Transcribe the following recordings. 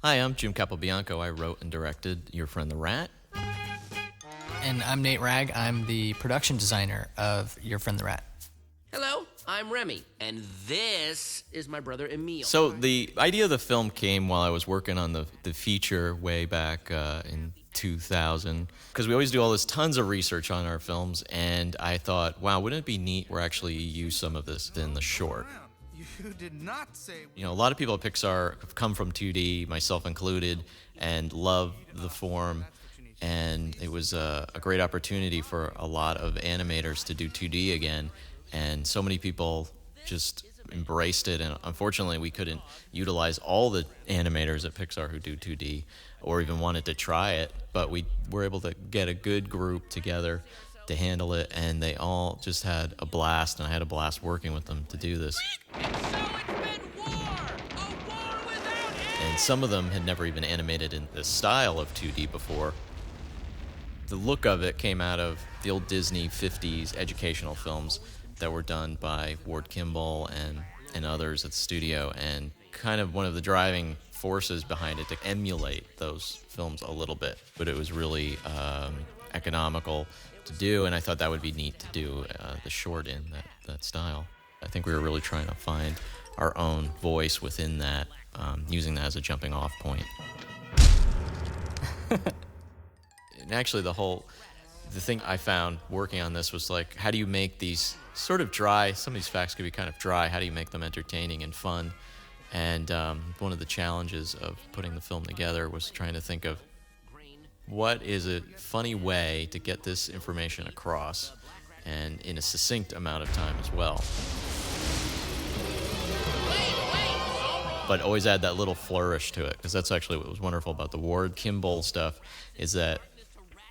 Hi, I'm Jim Capobianco. I wrote and directed Your Friend the Rat. And I'm Nate Ragg. I'm the production designer of Your Friend the Rat. Hello, I'm Remy, and this is my brother Emil. So the idea of the film came while I was working on the feature way back in 2000, because we always do all this tons of research on our films, and I thought, wow, wouldn't it be neat to actually use some of this in the short? You did not say... You know, a lot of people at Pixar have come from 2D, myself included, and love the form. And it was a great opportunity for a lot of animators to do 2D again. And so many people just embraced it. And unfortunately, we couldn't utilize all the animators at Pixar who do 2D or even wanted to try it. But we were able to get a good group together to handle it. And they all just had a blast. And I had a blast working with them to do this. And some of them had never even animated in the style of 2D before. The look of it came out of the old Disney 50s educational films that were done by Ward Kimball and others at the studio, and kind of one of the driving forces behind it to emulate those films a little bit. But it was really economical to do, and I thought that would be neat to do the short in that style. I think we were really trying to find our own voice within that, using that as a jumping off point. And actually the thing I found working on this was like, how do you make these sort of dry, some of these facts could be kind of dry, how do you make them entertaining and fun? And one of the challenges of putting the film together was trying to think of what is a funny way to get this information across, and in a succinct amount of time as well. But always add that little flourish to it, because that's actually what was wonderful about the Ward Kimball stuff, is that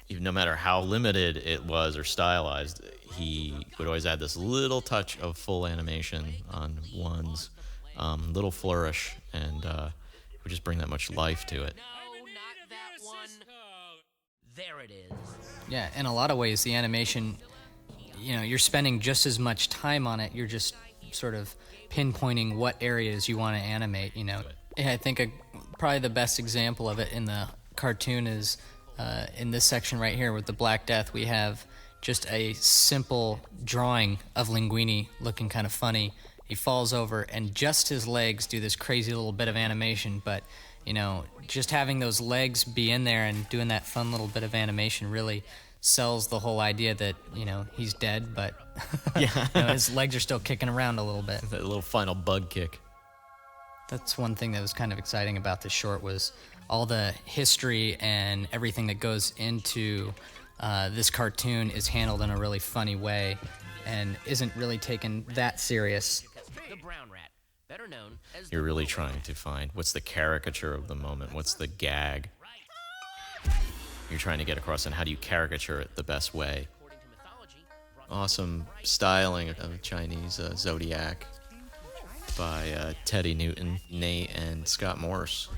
even no matter how limited it was or stylized, he would always add this little touch of full animation on one's little flourish, and would just bring that much life to it. No, not that one. There it is. Yeah, in a lot of ways, the animation, you're spending just as much time on it. You're just sort of pinpointing what areas you want to animate, Yeah, I think probably the best example of it in the cartoon is in this section right here with the Black Death. We have just a simple drawing of Linguini looking kind of funny. He falls over and just his legs do this crazy little bit of animation, but just having those legs be in there and doing that fun little bit of animation really sells the whole idea that he's dead, but his legs are still kicking around a little bit. That little final bug kick. That's one thing that was kind of exciting about this short, was all the history and everything that goes into this cartoon is handled in a really funny way and isn't really taken that serious. The brown rat, better known as... You're really trying to find what's the caricature of the moment, what's the gag you're trying to get across, and how do you caricature it the best way. Awesome styling of Chinese Zodiac by Teddy Newton, Nate, and Scott Morse.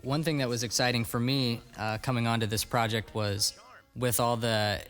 One thing that was exciting for me coming onto this project was with all the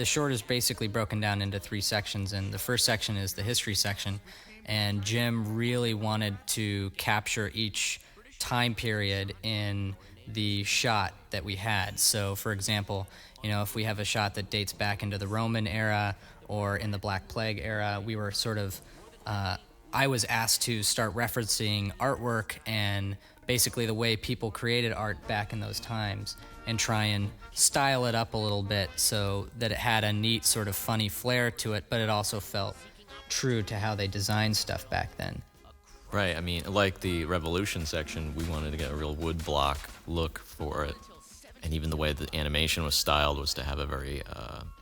short is basically broken down into 3 sections, and the first section is the history section, and Jim really wanted to capture each time period in the shot that we had. So for example, if we have a shot that dates back into the Roman era or in the Black Plague era, we were sort of I was asked to start referencing artwork and basically the way people created art back in those times and try and style it up a little bit so that it had a neat sort of funny flair to it, but it also felt true to how they designed stuff back then. Right, I mean, like the Revolution section, we wanted to get a real woodblock look for it. And even the way the animation was styled was to have a very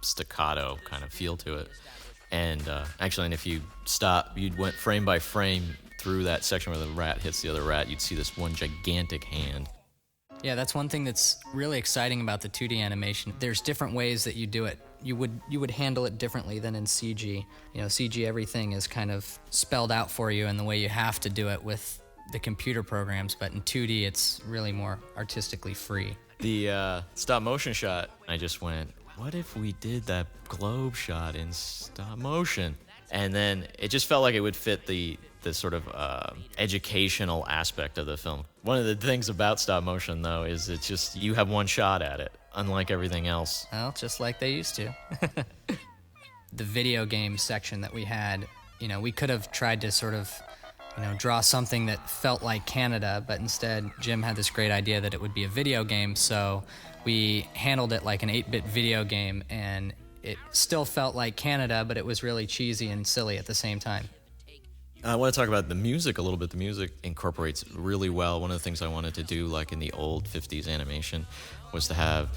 staccato kind of feel to it. And actually, and if you went frame by frame through that section where the rat hits the other rat, you'd see this one gigantic hand. Yeah, that's one thing that's really exciting about the 2D animation. There's different ways that you do it. You would handle it differently than in CG. CG, everything is kind of spelled out for you in the way you have to do it with the computer programs, but in 2D, it's really more artistically free. The stop motion shot, I just went, what if we did that globe shot in stop motion? And then it just felt like it would fit the the sort of educational aspect of the film. One of the things about stop motion, though, is it's just you have one shot at it, unlike everything else. Well, just like they used to. The video game section that we had, we could have tried to sort of, draw something that felt like Canada, but instead Jim had this great idea that it would be a video game, so we handled it like an 8-bit video game, and it still felt like Canada, but it was really cheesy and silly at the same time. I want to talk about the music a little bit. The music incorporates really well. One of the things I wanted to do, like in the old 50s animation, was to have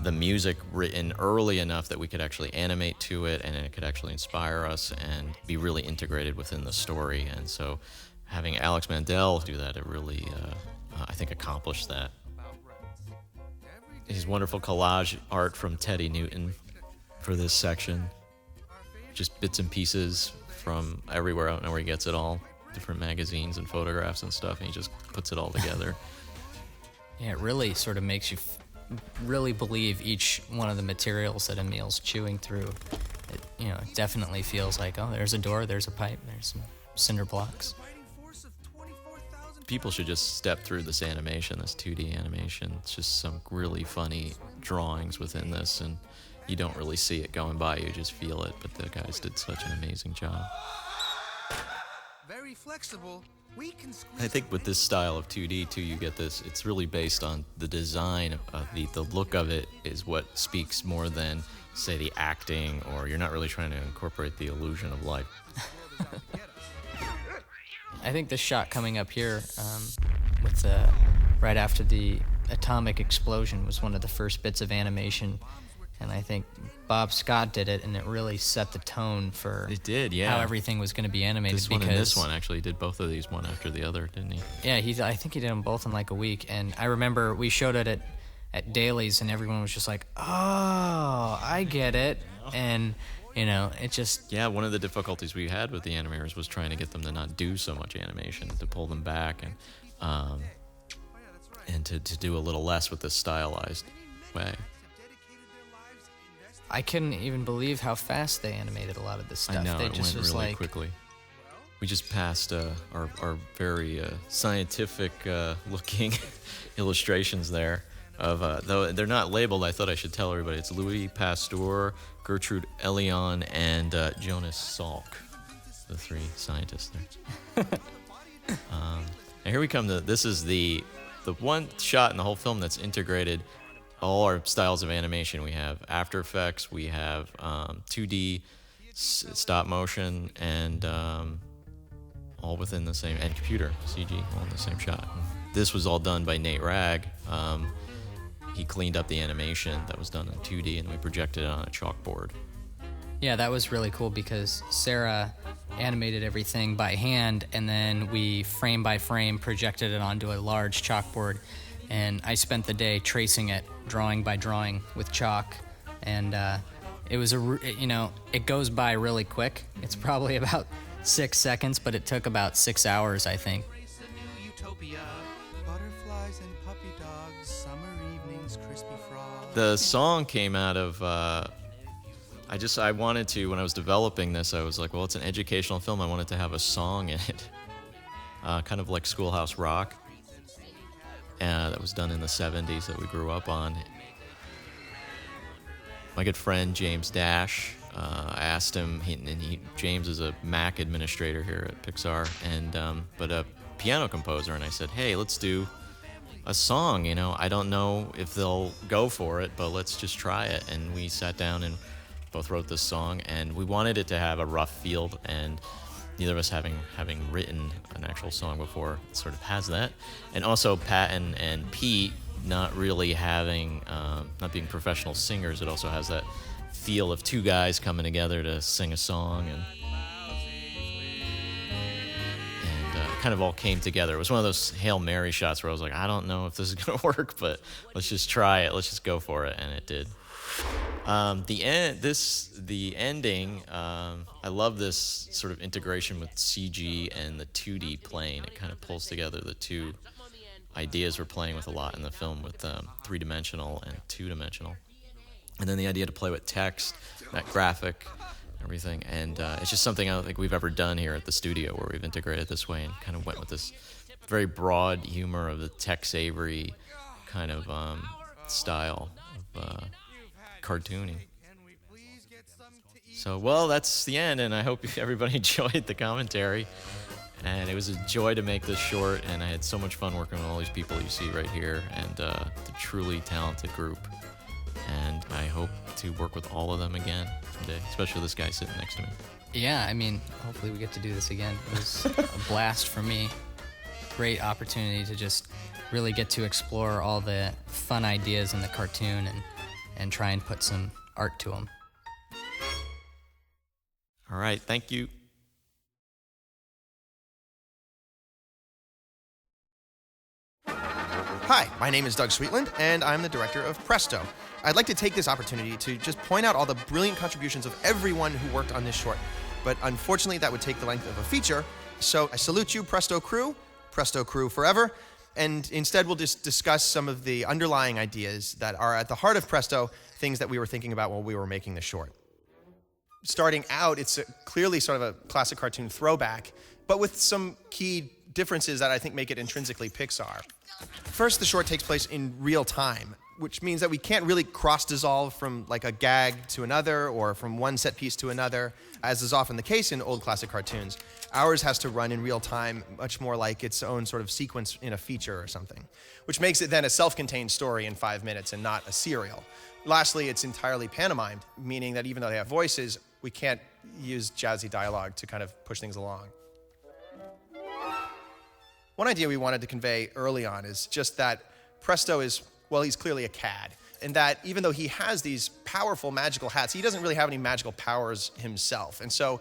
the music written early enough that we could actually animate to it and it could actually inspire us and be really integrated within the story. And so having Alex Mandel do that, it really, I think, accomplished that. His wonderful collage art from Teddy Newton for this section. Just bits and pieces from everywhere. I don't know where he gets it all. Different magazines and photographs and stuff, and he just puts it all together. Yeah, it really sort of makes you really believe each one of the materials that Emil's chewing through. It definitely feels like, oh, there's a door, there's a pipe, there's some cinder blocks. People should just step through this animation, this 2D animation. It's just some really funny drawings within this, and you don't really see it going by, you just feel it, but the guys did such an amazing job. Very flexible. We can squeeze. I think with this style of 2D too, you get this, it's really based on the design of the look of it is what speaks more than, say, the acting, or you're not really trying to incorporate the illusion of life. I think this shot coming up here, with right after the atomic explosion, was one of the first bits of animation, and I think Bob Scott did it, and it really set the tone for It did, yeah. how everything was going to be animated. This one and this one actually did both of these one after the other, didn't he? Yeah, I think he did them both in like a week, and I remember we showed it at Dailies, and everyone was just like, "Oh, I get it," and it just... Yeah, one of the difficulties we had with the animators was trying to get them to not do so much animation, to pull them back, and to do a little less with this stylized way. I couldn't even believe how fast they animated a lot of this stuff. I know, They it just went was really like, quickly. We just passed our very scientific looking illustrations there of, though they're not labeled, I thought I should tell everybody, it's Louis Pasteur, Gertrude Elion, and Jonas Salk, the three scientists there. And here we come to, this is the one shot in the whole film that's integrated all our styles of animation. We have After Effects, we have 2D, stop motion, and all within the same, and computer, CG, all in the same shot. This was all done by Nate Ragg. He cleaned up the animation that was done in 2D, and we projected it on a chalkboard. yeah, that was really cool because Sarah animated everything by hand, and then we frame by frame projected it onto a large chalkboard, and I spent the day tracing it, drawing by drawing with chalk, and it was it goes by really quick. It's probably about 6 seconds, but it took about 6 hours, I think. Butterflies and puppy dogs, summer evenings, crispy frogs. The song came out of, I wanted to, when I was developing this, I was like, well, it's an educational film. I wanted to have a song in it, kind of like Schoolhouse Rock. That was done in the 70s that we grew up on. My good friend James Dash, I asked him, James is a Mac administrator here at Pixar, but a piano composer, and I said, hey, let's do a song, I don't know if they'll go for it, but let's just try it. And we sat down and both wrote this song, and we wanted it to have a rough feel, and neither of us having written an actual song before sort of has that. And also Pat and Pete not really having, not being professional singers, it also has that feel of two guys coming together to sing a song, and kind of all came together. It was one of those Hail Mary shots where I was like, I don't know if this is going to work, but let's just try it. Let's just go for it, and it did. The ending, I love this sort of integration with CG and the 2D plane. It kind of pulls together the two ideas we're playing with a lot in the film, with 3-dimensional and 2-dimensional. And then the idea to play with text, that graphic everything. And it's just something I don't think we've ever done here at the studio, where we've integrated this way and kind of went with this very broad humor of the Tex Avery kind of style of cartooning. So, well, that's the end, and I hope everybody enjoyed the commentary. And it was a joy to make this short, and I had so much fun working with all these people you see right here, and the truly talented group. And I hope to work with all of them again someday, especially this guy sitting next to me. Yeah, I mean, hopefully we get to do this again. It was a blast for me. Great opportunity to just really get to explore all the fun ideas in the cartoon and try and put some art to them. All right, thank you. Hi, my name is Doug Sweetland, and I'm the director of Presto. I'd like to take this opportunity to just point out all the brilliant contributions of everyone who worked on this short. But unfortunately, that would take the length of a feature. So I salute you, Presto crew forever. And instead, we'll just discuss some of the underlying ideas that are at the heart of Presto, things that we were thinking about while we were making the short. Starting out, it's clearly sort of a classic cartoon throwback, but with some key differences that I think make it intrinsically Pixar. First, the short takes place in real time, which means that we can't really cross-dissolve from like a gag to another or from one set piece to another, as is often the case in old classic cartoons. Ours has to run in real time, much more like its own sort of sequence in a feature or something, which makes it then a self-contained story in 5 minutes and not a serial. Lastly, it's entirely pantomimed, meaning that even though they have voices, we can't use jazzy dialogue to kind of push things along. One idea we wanted to convey early on is just that Presto is, well, he's clearly a cad. And that even though he has these powerful magical hats, he doesn't really have any magical powers himself. And so,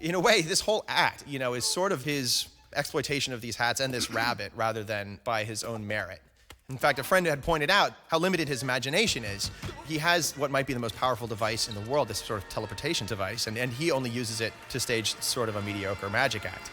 in a way, this whole act, is sort of his exploitation of these hats and this rabbit rather than by his own merit. In fact, a friend had pointed out how limited his imagination is. He has what might be the most powerful device in the world, this sort of teleportation device, and he only uses it to stage sort of a mediocre magic act.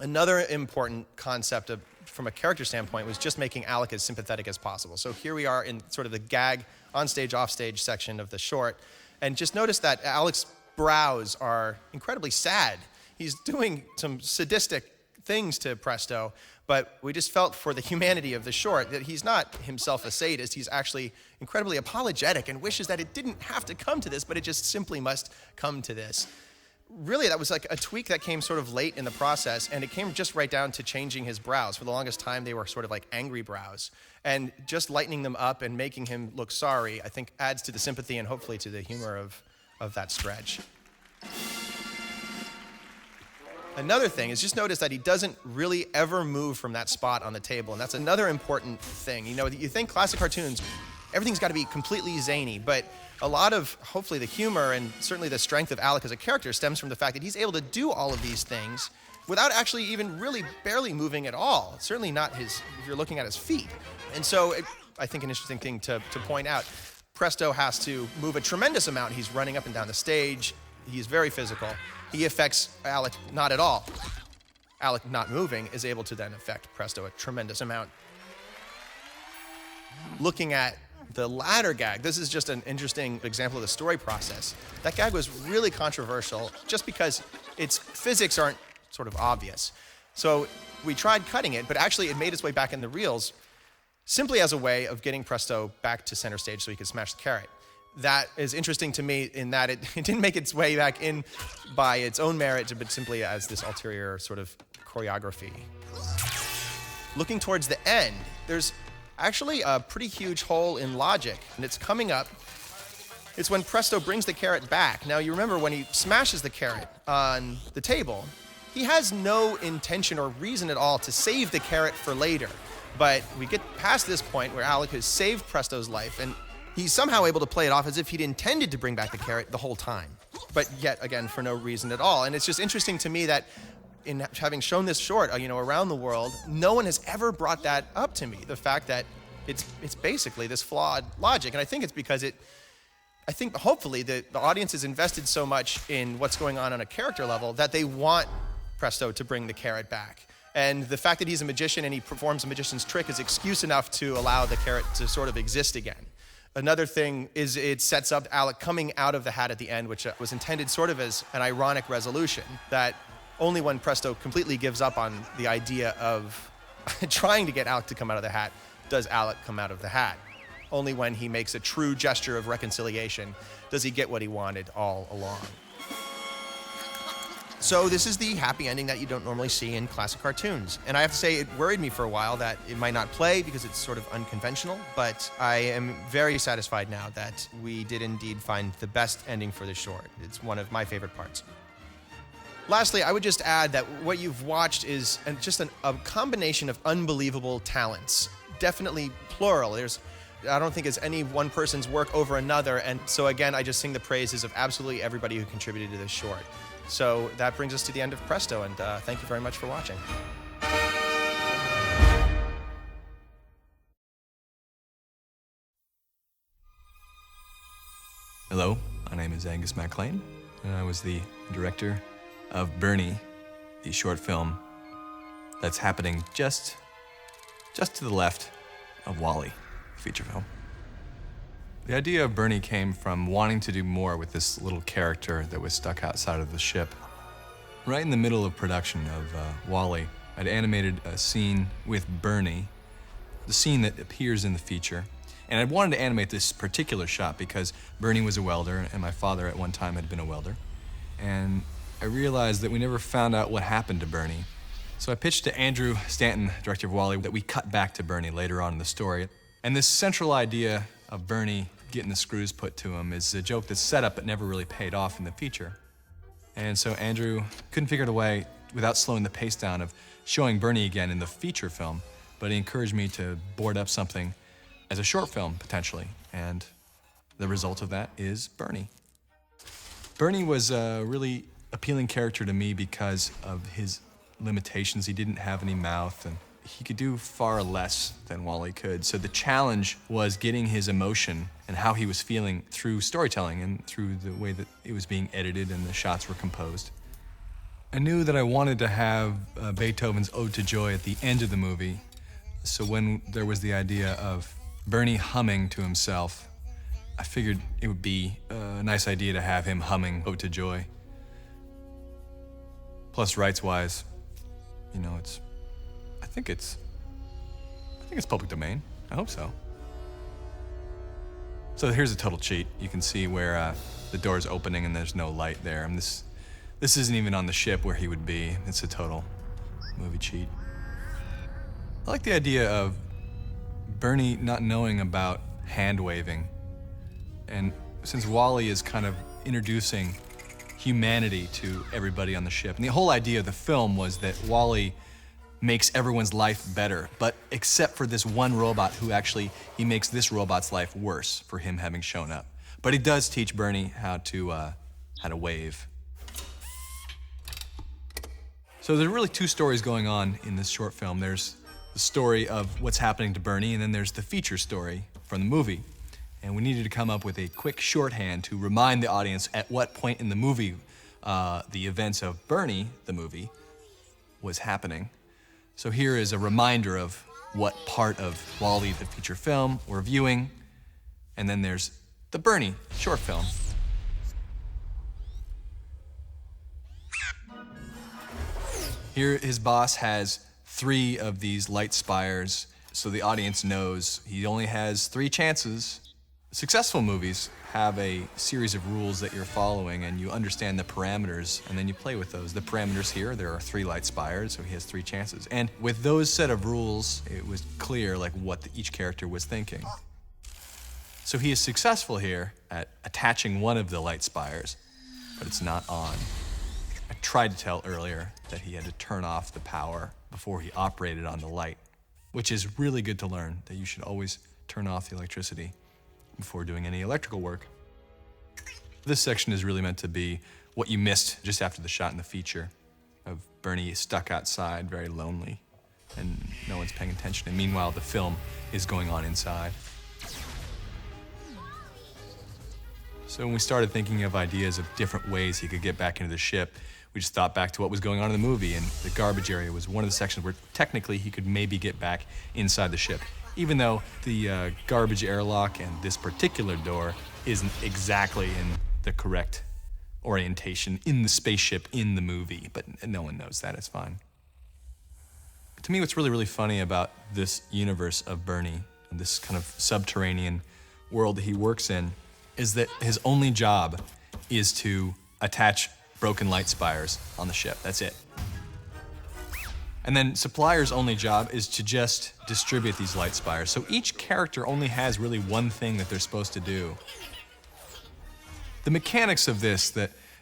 Another important concept from a character standpoint was just making Alec as sympathetic as possible. So here we are in sort of the gag, on-stage, off-stage section of the short, and just notice that Alec's brows are incredibly sad. He's doing some sadistic things to Presto, but we just felt for the humanity of the short that he's not himself a sadist. He's actually incredibly apologetic and wishes that it didn't have to come to this, but it just simply must come to this. Really, that was like a tweak that came sort of late in the process, and it came just right down to changing his brows. For the longest time, they were sort of like angry brows. And just lightening them up and making him look sorry, I think adds to the sympathy and hopefully to the humor of that stretch. Another thing is just notice that he doesn't really ever move from that spot on the table, and that's another important thing. You think classic cartoons, everything's got to be completely zany, but a lot of, hopefully, the humor and certainly the strength of Alec as a character stems from the fact that he's able to do all of these things without actually even really barely moving at all. Certainly not if you're looking at his feet. And so I think an interesting thing to point out, Presto has to move a tremendous amount. He's running up and down the stage. He's very physical. He affects Alec not at all. Alec not moving is able to then affect Presto a tremendous amount. Looking at the latter gag, this is just an interesting example of the story process. That gag was really controversial just because its physics aren't sort of obvious. So we tried cutting it, but actually it made its way back in the reels simply as a way of getting Presto back to center stage so he could smash the carrot. That is interesting to me in that it didn't make its way back in by its own merit, but simply as this ulterior sort of choreography. Looking towards the end, there's actually a pretty huge hole in logic, and it's coming up. It's when Presto brings the carrot back. Now, you remember when he smashes the carrot on the table, he has no intention or reason at all to save the carrot for later. But we get past this point where Alec has saved Presto's life, and he's somehow able to play it off as if he'd intended to bring back the carrot the whole time. But yet again, for no reason at all. And it's just interesting to me that in having shown this short, around the world, no one has ever brought that up to me. The fact that it's basically this flawed logic. And I think it's because I think hopefully the audience is invested so much in what's going on a character level that they want Presto to bring the carrot back. And the fact that he's a magician and he performs a magician's trick is excuse enough to allow the carrot to sort of exist again. Another thing is it sets up Alec coming out of the hat at the end, which was intended sort of as an ironic resolution, that only when Presto completely gives up on the idea of trying to get Alec to come out of the hat does Alec come out of the hat. Only when he makes a true gesture of reconciliation does he get what he wanted all along. So this is the happy ending that you don't normally see in classic cartoons. And I have to say, it worried me for a while that it might not play because it's sort of unconventional, but I am very satisfied now that we did indeed find the best ending for this short. It's one of my favorite parts. Lastly, I would just add that what you've watched is just a combination of unbelievable talents. Definitely plural. I don't think it's any one person's work over another, and so again, I just sing the praises of absolutely everybody who contributed to this short. So that brings us to the end of Presto, and thank you very much for watching. Hello, my name is Angus MacLean, and I was the director of Bernie, the short film that's happening just to the left of Wall-E, feature film. The idea of Bernie came from wanting to do more with this little character that was stuck outside of the ship. Right in the middle of production of Wall-E, I'd animated a scene with Bernie, the scene that appears in the feature, and I wanted to animate this particular shot because Bernie was a welder and my father at one time had been a welder. And I realized that we never found out what happened to Bernie. So I pitched to Andrew Stanton, director of Wall-E, that we cut back to Bernie later on in the story. And this central idea of Bernie getting the screws put to him is a joke that's set up but never really paid off in the feature. And so Andrew couldn't figure out a way, without slowing the pace down, of showing Bernie again in the feature film, but he encouraged me to board up something as a short film, potentially. And the result of that is Bernie. Bernie was a really appealing character to me because of his limitations. He didn't have any mouth, and he could do far less than Wall-E could. So the challenge was getting his emotion and how he was feeling through storytelling and through the way that it was being edited and the shots were composed. I knew that I wanted to have Beethoven's Ode to Joy at the end of the movie. So when there was the idea of Bernie humming to himself, I figured it would be a nice idea to have him humming Ode to Joy. Plus, rights-wise, you know, I think it's public domain. I hope so. So here's a total cheat. You can see where the door's opening and there's no light there. And this isn't even on the ship where he would be. It's a total movie cheat. I like the idea of Bernie not knowing about hand waving. And since Wall-E is kind of introducing humanity to everybody on the ship, and the whole idea of the film was that Wall-E makes everyone's life better, but except for this one robot who actually, he makes this robot's life worse for him having shown up. But he does teach Bernie how to wave. So there's really two stories going on in this short film. There's the story of what's happening to Bernie, and then there's the feature story from the movie. And we needed to come up with a quick shorthand to remind the audience at what point in the movie the events of Bernie, the movie, was happening. So here is a reminder of what part of Wall-E, the feature film, we're viewing. And then there's the Bernie short film. Here his boss has 3 of these light spires, so the audience knows he only has 3 chances. Successful movies have a series of rules that you're following, and you understand the parameters, and then you play with those. The parameters here, there are 3 light spires, so he has 3 chances. And with those set of rules, it was clear like what each character was thinking. So he is successful here at attaching one of the light spires, but it's not on. I tried to tell earlier that he had to turn off the power before he operated on the light, which is really good to learn, that you should always turn off the electricity before doing any electrical work. This section is really meant to be what you missed just after the shot in the feature of Bernie stuck outside, very lonely, and no one's paying attention. And meanwhile, the film is going on inside. So when we started thinking of ideas of different ways he could get back into the ship, we just thought back to what was going on in the movie, and the garbage area was one of the sections where technically he could maybe get back inside the ship even though the garbage airlock and this particular door isn't exactly in the correct orientation in the spaceship in the movie, but no one knows that, it's fine. To me, what's really, really funny about this universe of Bernie, this kind of subterranean world that he works in, is that his only job is to attach broken light spires on the ship. That's it. And then Supplier's only job is to just distribute these light spires. So each character only has really one thing that they're supposed to do. The mechanics of this,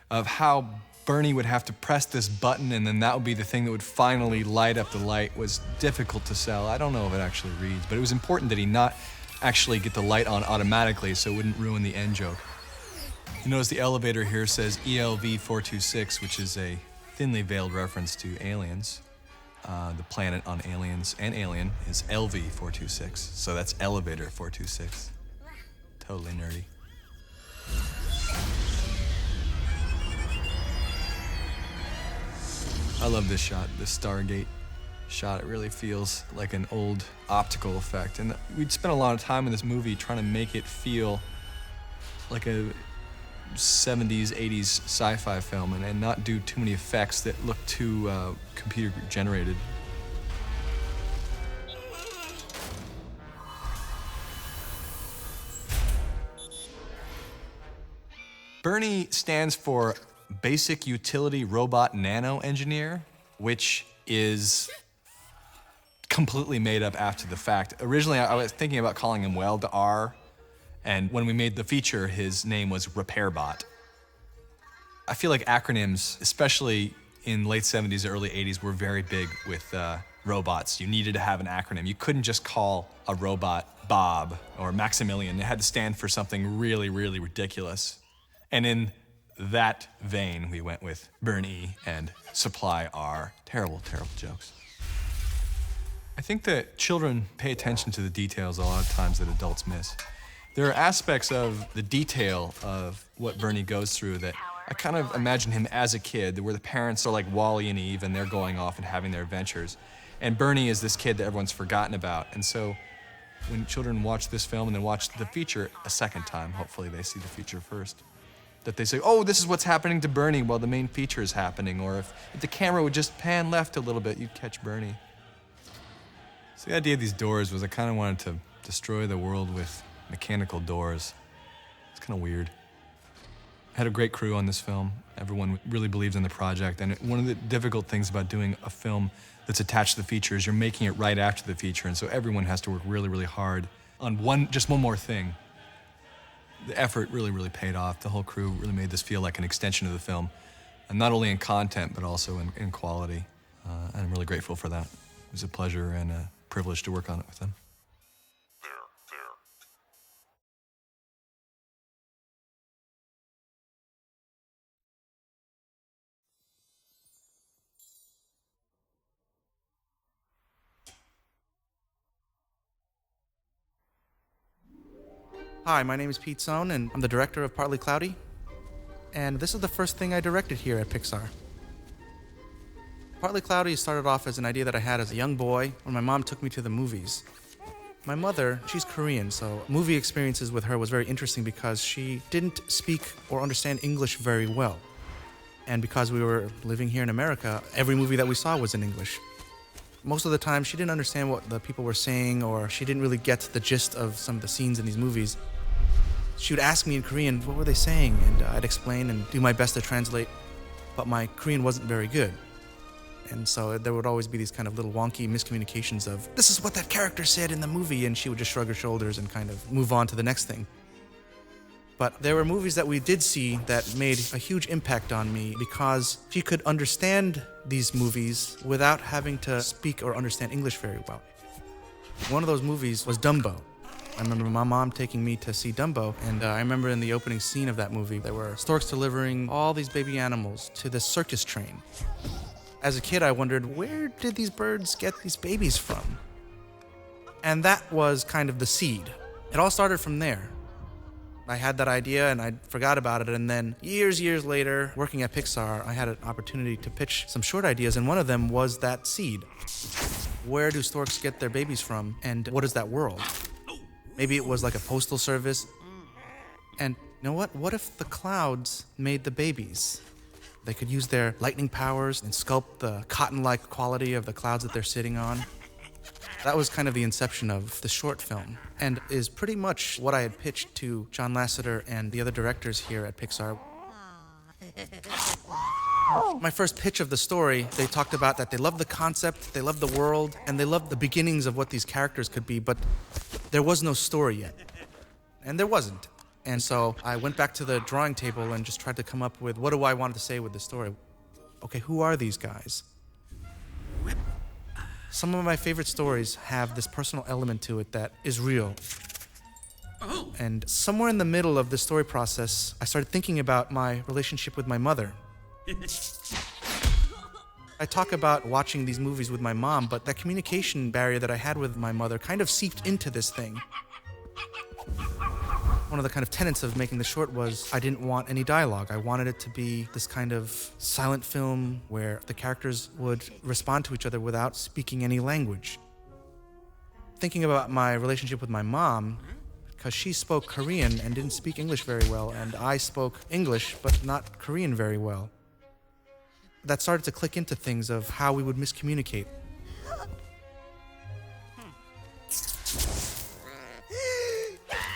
of how Bernie would have to press this button and then that would be the thing that would finally light up the light, was difficult to sell. I don't know if it actually reads, but it was important that he not actually get the light on automatically so it wouldn't ruin the end joke. You notice the elevator here says ELV 426, which is a thinly veiled reference to Aliens. The planet on Aliens and Alien is LV 426, so that's elevator 426. Totally nerdy. I love this shot, this Stargate shot. It really feels like an old optical effect. And we'd spent a lot of time in this movie trying to make it feel like a 70s, 80s sci-fi film and not do too many effects that look too computer generated. Bernie stands for Basic Utility Robot Nano Engineer, which is completely made up after the fact. Originally, I was thinking about calling him Weld R, and when we made the feature, his name was RepairBot. I feel like acronyms, especially in late 70s, early 80s, were very big with robots. You needed to have an acronym. You couldn't just call a robot Bob or Maximilian. It had to stand for something really, really ridiculous. And in that vein, we went with Bernie and Supply R. Terrible, terrible jokes. I think that children pay attention to the details a lot of times that adults miss. There are aspects of the detail of what Bernie goes through that I kind of imagine him as a kid, where the parents are like Wally and Eve and they're going off and having their adventures. And Bernie is this kid that everyone's forgotten about. And so when children watch this film and then watch the feature a second time, hopefully they see the feature first, that they say, oh, this is what's happening to Bernie while the main feature is happening. Or if the camera would just pan left a little bit, you'd catch Bernie. So the idea of these doors was I kind of wanted to destroy the world with mechanical doors. It's kind of weird. I had a great crew on this film. Everyone really believes in the project. And one of the difficult things about doing a film that's attached to the feature is you're making it right after the feature. And so everyone has to work really, really hard on just one more thing. The effort really, really paid off. The whole crew really made this feel like an extension of the film, and not only in content, but also in quality. And I'm really grateful for that. It was a pleasure and a privilege to work on it with them. Hi, my name is Pete Sohn, and I'm the director of Partly Cloudy. And this is the first thing I directed here at Pixar. Partly Cloudy started off as an idea that I had as a young boy when my mom took me to the movies. My mother, she's Korean, so movie experiences with her was very interesting because she didn't speak or understand English very well. And because we were living here in America, every movie that we saw was in English. Most of the time, she didn't understand what the people were saying, or she didn't really get the gist of some of the scenes in these movies. She would ask me in Korean, what were they saying? And I'd explain and do my best to translate, but my Korean wasn't very good. And so there would always be these kind of little wonky miscommunications of, this is what that character said in the movie, and she would just shrug her shoulders and kind of move on to the next thing. But there were movies that we did see that made a huge impact on me because she could understand these movies without having to speak or understand English very well. One of those movies was Dumbo. I remember my mom taking me to see Dumbo, and I remember in the opening scene of that movie, there were storks delivering all these baby animals to this circus train. As a kid, I wondered, where did these birds get these babies from? And that was kind of the seed. It all started from there. I had that idea and I forgot about it, and then years later, working at Pixar, I had an opportunity to pitch some short ideas, and one of them was that seed. Where do storks get their babies from? And what is that world? Maybe it was like a postal service. And you know what? What if the clouds made the babies? They could use their lightning powers and sculpt the cotton-like quality of the clouds that they're sitting on. That was kind of the inception of the short film, and is pretty much what I had pitched to John Lasseter and the other directors here at Pixar. My first pitch of the story, they talked about that they loved the concept, they loved the world, and they loved the beginnings of what these characters could be, but there was no story yet. And there wasn't. And so I went back to the drawing table and just tried to come up with, what do I want to say with the story? Okay, who are these guys? Some of my favorite stories have this personal element to it that is real. And somewhere in the middle of the story process, I started thinking about my relationship with my mother. I talk about watching these movies with my mom, but that communication barrier that I had with my mother kind of seeped into this thing. One of the kind of tenets of making the short was I didn't want any dialogue. I wanted it to be this kind of silent film where the characters would respond to each other without speaking any language. Thinking about my relationship with my mom, because she spoke Korean and didn't speak English very well, and I spoke English but not Korean very well. That started to click into things of how we would miscommunicate.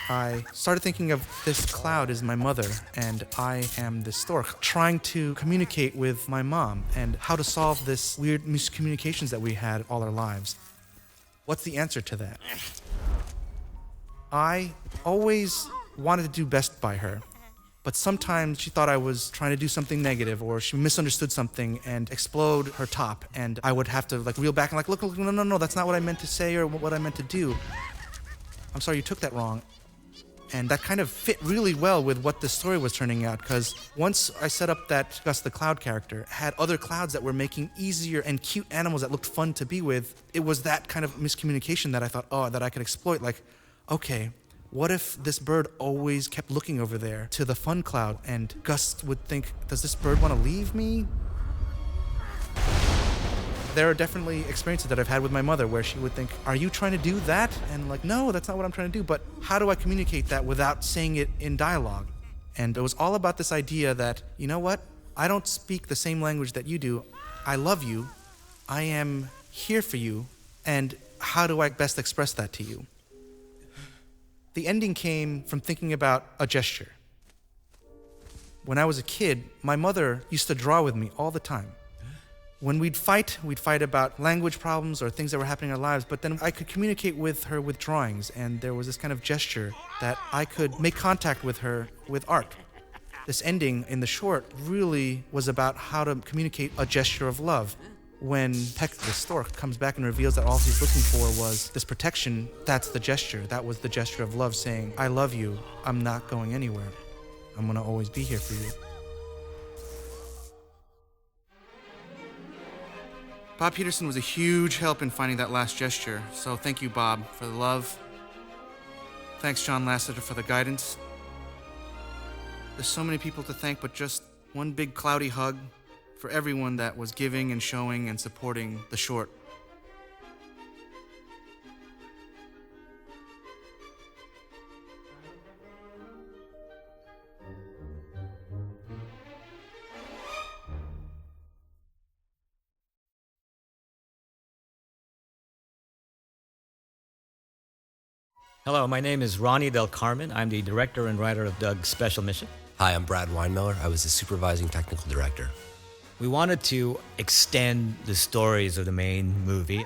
I started thinking of this cloud as my mother, and I am the stork, trying to communicate with my mom and how to solve this weird miscommunications that we had all our lives. What's the answer to that? I always wanted to do best by her, but sometimes she thought I was trying to do something negative, or she misunderstood something and explode her top, and I would have to reel back and look, no, that's not what I meant to say or what I meant to do. I'm sorry, you took that wrong. And that kind of fit really well with what the story was turning out, because once I set up that Gus the Cloud character had other clouds that were making easier and cute animals that looked fun to be with, it was that kind of miscommunication that I thought, that I could exploit. Okay, what if this bird always kept looking over there to the fun cloud, and Gus would think, does this bird want to leave me? There are definitely experiences that I've had with my mother where she would think, are you trying to do that? And no, that's not what I'm trying to do. But how do I communicate that without saying it in dialogue? And it was all about this idea that, you know what? I don't speak the same language that you do. I love you. I am here for you. And how do I best express that to you? The ending came from thinking about a gesture. When I was a kid, my mother used to draw with me all the time. When we'd fight about language problems or things that were happening in our lives, but then I could communicate with her with drawings, and there was this kind of gesture that I could make contact with her with art. This ending in the short really was about how to communicate a gesture of love. When Peck the stork comes back and reveals that all he's looking for was this protection, that's the gesture. That was the gesture of love, saying, I love you, I'm not going anywhere. I'm gonna always be here for you. Bob Peterson was a huge help in finding that last gesture, so thank you, Bob, for the love. Thanks, John Lasseter, for the guidance. There's so many people to thank, but just one big cloudy hug for everyone that was giving and showing and supporting the short. Hello, my name is Ronnie Del Carmen. I'm the director and writer of Doug's Special Mission. Hi, I'm Brad Weinmiller. I was the supervising technical director. We wanted to extend the stories of the main movie.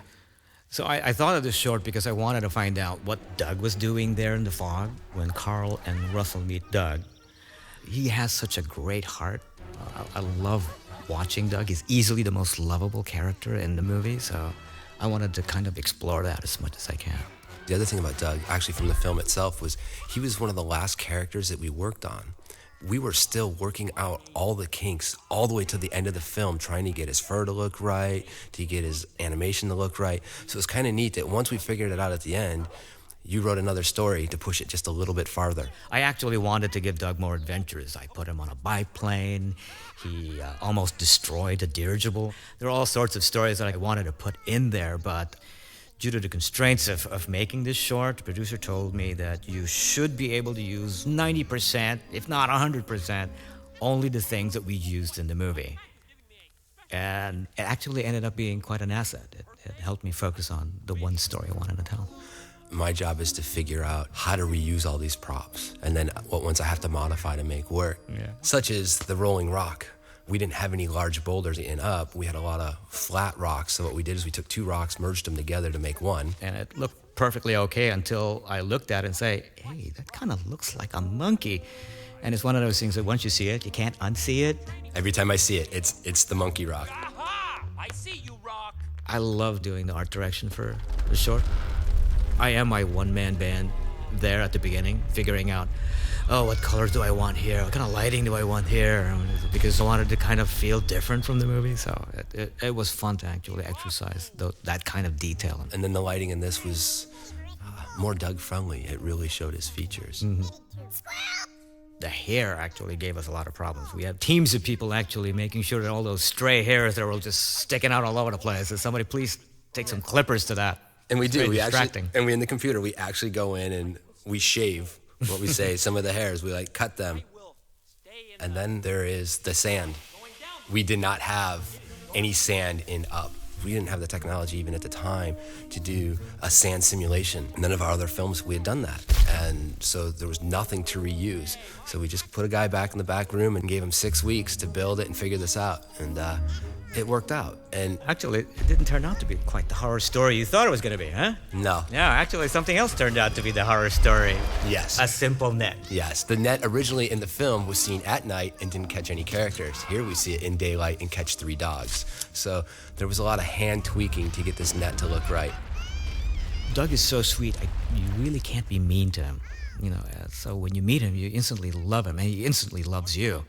So I thought of this short because I wanted to find out what Doug was doing there in the fog when Carl and Russell meet Doug. He has such a great heart. I love watching Doug. He's easily the most lovable character in the movie, so I wanted to kind of explore that as much as I can. The other thing about Doug, actually from the film itself, was he was one of the last characters that we worked on. We were still working out all the kinks all the way to the end of the film, trying to get his fur to look right, to get his animation to look right. So it was kind of neat that once we figured it out at the end, you wrote another story to push it just a little bit farther. I actually wanted to give Doug more adventures. I put him on a biplane. He almost destroyed a dirigible. There are all sorts of stories that I wanted to put in there, but due to the constraints of making this short, the producer told me that you should be able to use 90%, if not 100%, only the things that we used in the movie. And it actually ended up being quite an asset. It helped me focus on the one story I wanted to tell. My job is to figure out how to reuse all these props and then what ones I have to modify to make work, such as the rolling rock. We didn't have any large boulders in up. We had a lot of flat rocks. So what we did is we took 2 rocks, merged them together to make one. And it looked perfectly okay until I looked at it and say, hey, that kind of looks like a monkey. And it's one of those things that once you see it, you can't unsee it. Every time I see it, it's the monkey rock. Aha! I see you, Rock. I love doing the art direction for the short. I am my one-man band there at the beginning, figuring out, what colors do I want here? What kind of lighting do I want here? Because I wanted to kind of feel different from the movie. So it was fun to actually exercise that kind of detail. And then the lighting in this was more Doug-friendly. It really showed his features. Mm-hmm. The hair actually gave us a lot of problems. We had teams of people actually making sure that all those stray hairs that were just sticking out all over the place. So somebody please take some clippers to that. And we do. We actually, and we in the computer, we actually go in and we shave what we say, some of the hairs. We cut them. And then there is the sand. We did not have any sand in Up. We didn't have the technology even at the time to do a sand simulation. None of our other films, we had done that. And so there was nothing to reuse. So we just put a guy back in the back room and gave him 6 weeks to build it and figure this out. And it worked out. And actually, it didn't turn out to be quite the horror story you thought it was going to be, huh? No. Yeah, actually, something else turned out to be the horror story. Yes. A simple net. Yes. The net originally in the film was seen at night and didn't catch any characters. Here we see it in daylight and catch 3 dogs. So there was a lot of hand tweaking to get this net to look right. Doug is so sweet. You really can't be mean to him. So when you meet him, you instantly love him, and he instantly loves you.